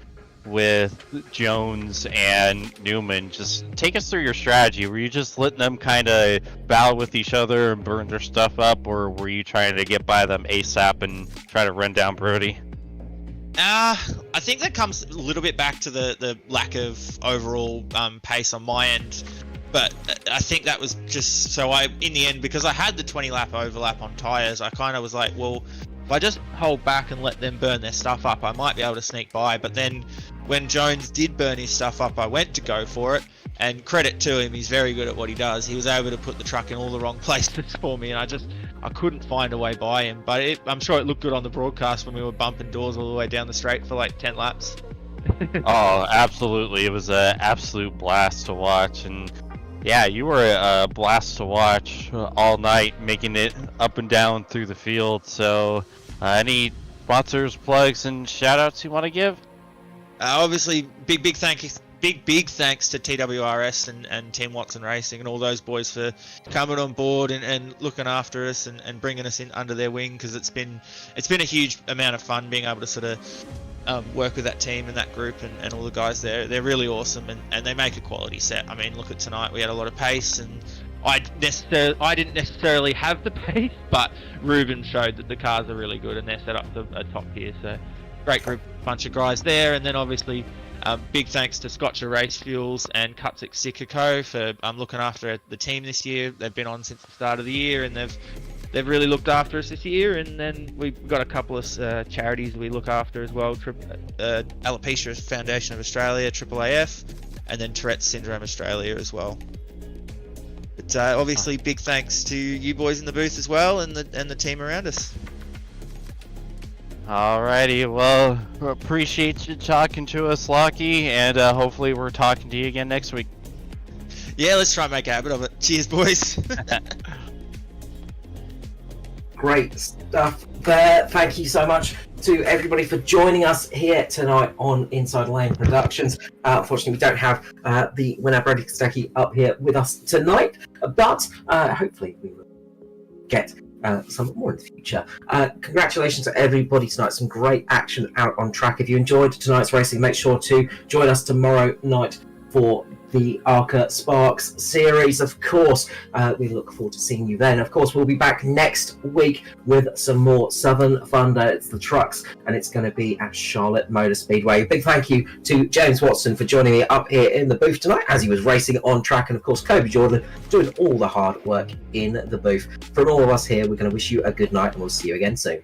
with Jones and Newman. Just take us through your strategy. Were you just letting them kind of battle with each other and burn their stuff up, or were you trying to get by them ASAP and try to run down Brody? I think that comes a little bit back to the lack of overall pace on my end. But I think that was just so in the end, because I had the 20 lap overlap on tyres, I kind of was like, well, if I just hold back and let them burn their stuff up, I might be able to sneak by. But then when Jones did burn his stuff up, I went to go for it, and credit to him, he's very good at what he does. He was able to put the truck in all the wrong places for me, and I couldn't find a way by him. But I'm sure it looked good on the broadcast when we were bumping doors all the way down the straight for like 10 laps. Oh, absolutely. It was an absolute blast to watch. And yeah, you were a blast to watch all night, making it up and down through the field. So any sponsors, plugs, and shout outs you want to give? Obviously, big thanks to TWRS and Team Watson Racing and all those boys for coming on board and looking after us and bringing us in under their wing, because it's been a huge amount of fun being able to sort of work with that team and that group and all the guys there. They're really awesome and they make a quality set. I mean, look at tonight, we had a lot of pace, and I didn't necessarily have the pace, but Ruben showed that the cars are really good and they're set up to a top tier. So great group, bunch of guys there. And then obviously big thanks to Scotcher Race Fuels and Cutzik Sikaco for looking after the team this year. They've been on since the start of the year, and they've really looked after us this year. And then we've got a couple of charities we look after as well. Alopecia Foundation of Australia, AAAF, and then Tourette's Syndrome Australia as well. But obviously big thanks to you boys in the booth as well, and the team around us. Alrighty, well, appreciate you talking to us, Lockie, and hopefully we're talking to you again next week. Yeah, let's try and make a habit of it. Cheers, boys. Great stuff there. Thank you so much to everybody for joining us here tonight on Inside Lane Productions. Unfortunately, we don't have the winner, Brody Kostecki, up here with us tonight, but hopefully we will get some more in the future. Congratulations to everybody tonight. Some great action out on track. If you enjoyed tonight's racing, make sure to join us tomorrow night for the Arca Sparks series. Of course, we look forward to seeing you then. Of course, we'll be back next week with some more Southern Thunder. It's the trucks, and it's going to be at Charlotte Motor Speedway. Big thank you to James Watson for joining me up here in the booth tonight as he was racing on track, and of course Kobe Jordan doing all the hard work in the booth. From all of us here, we're going to wish you a good night, and we'll see you again soon.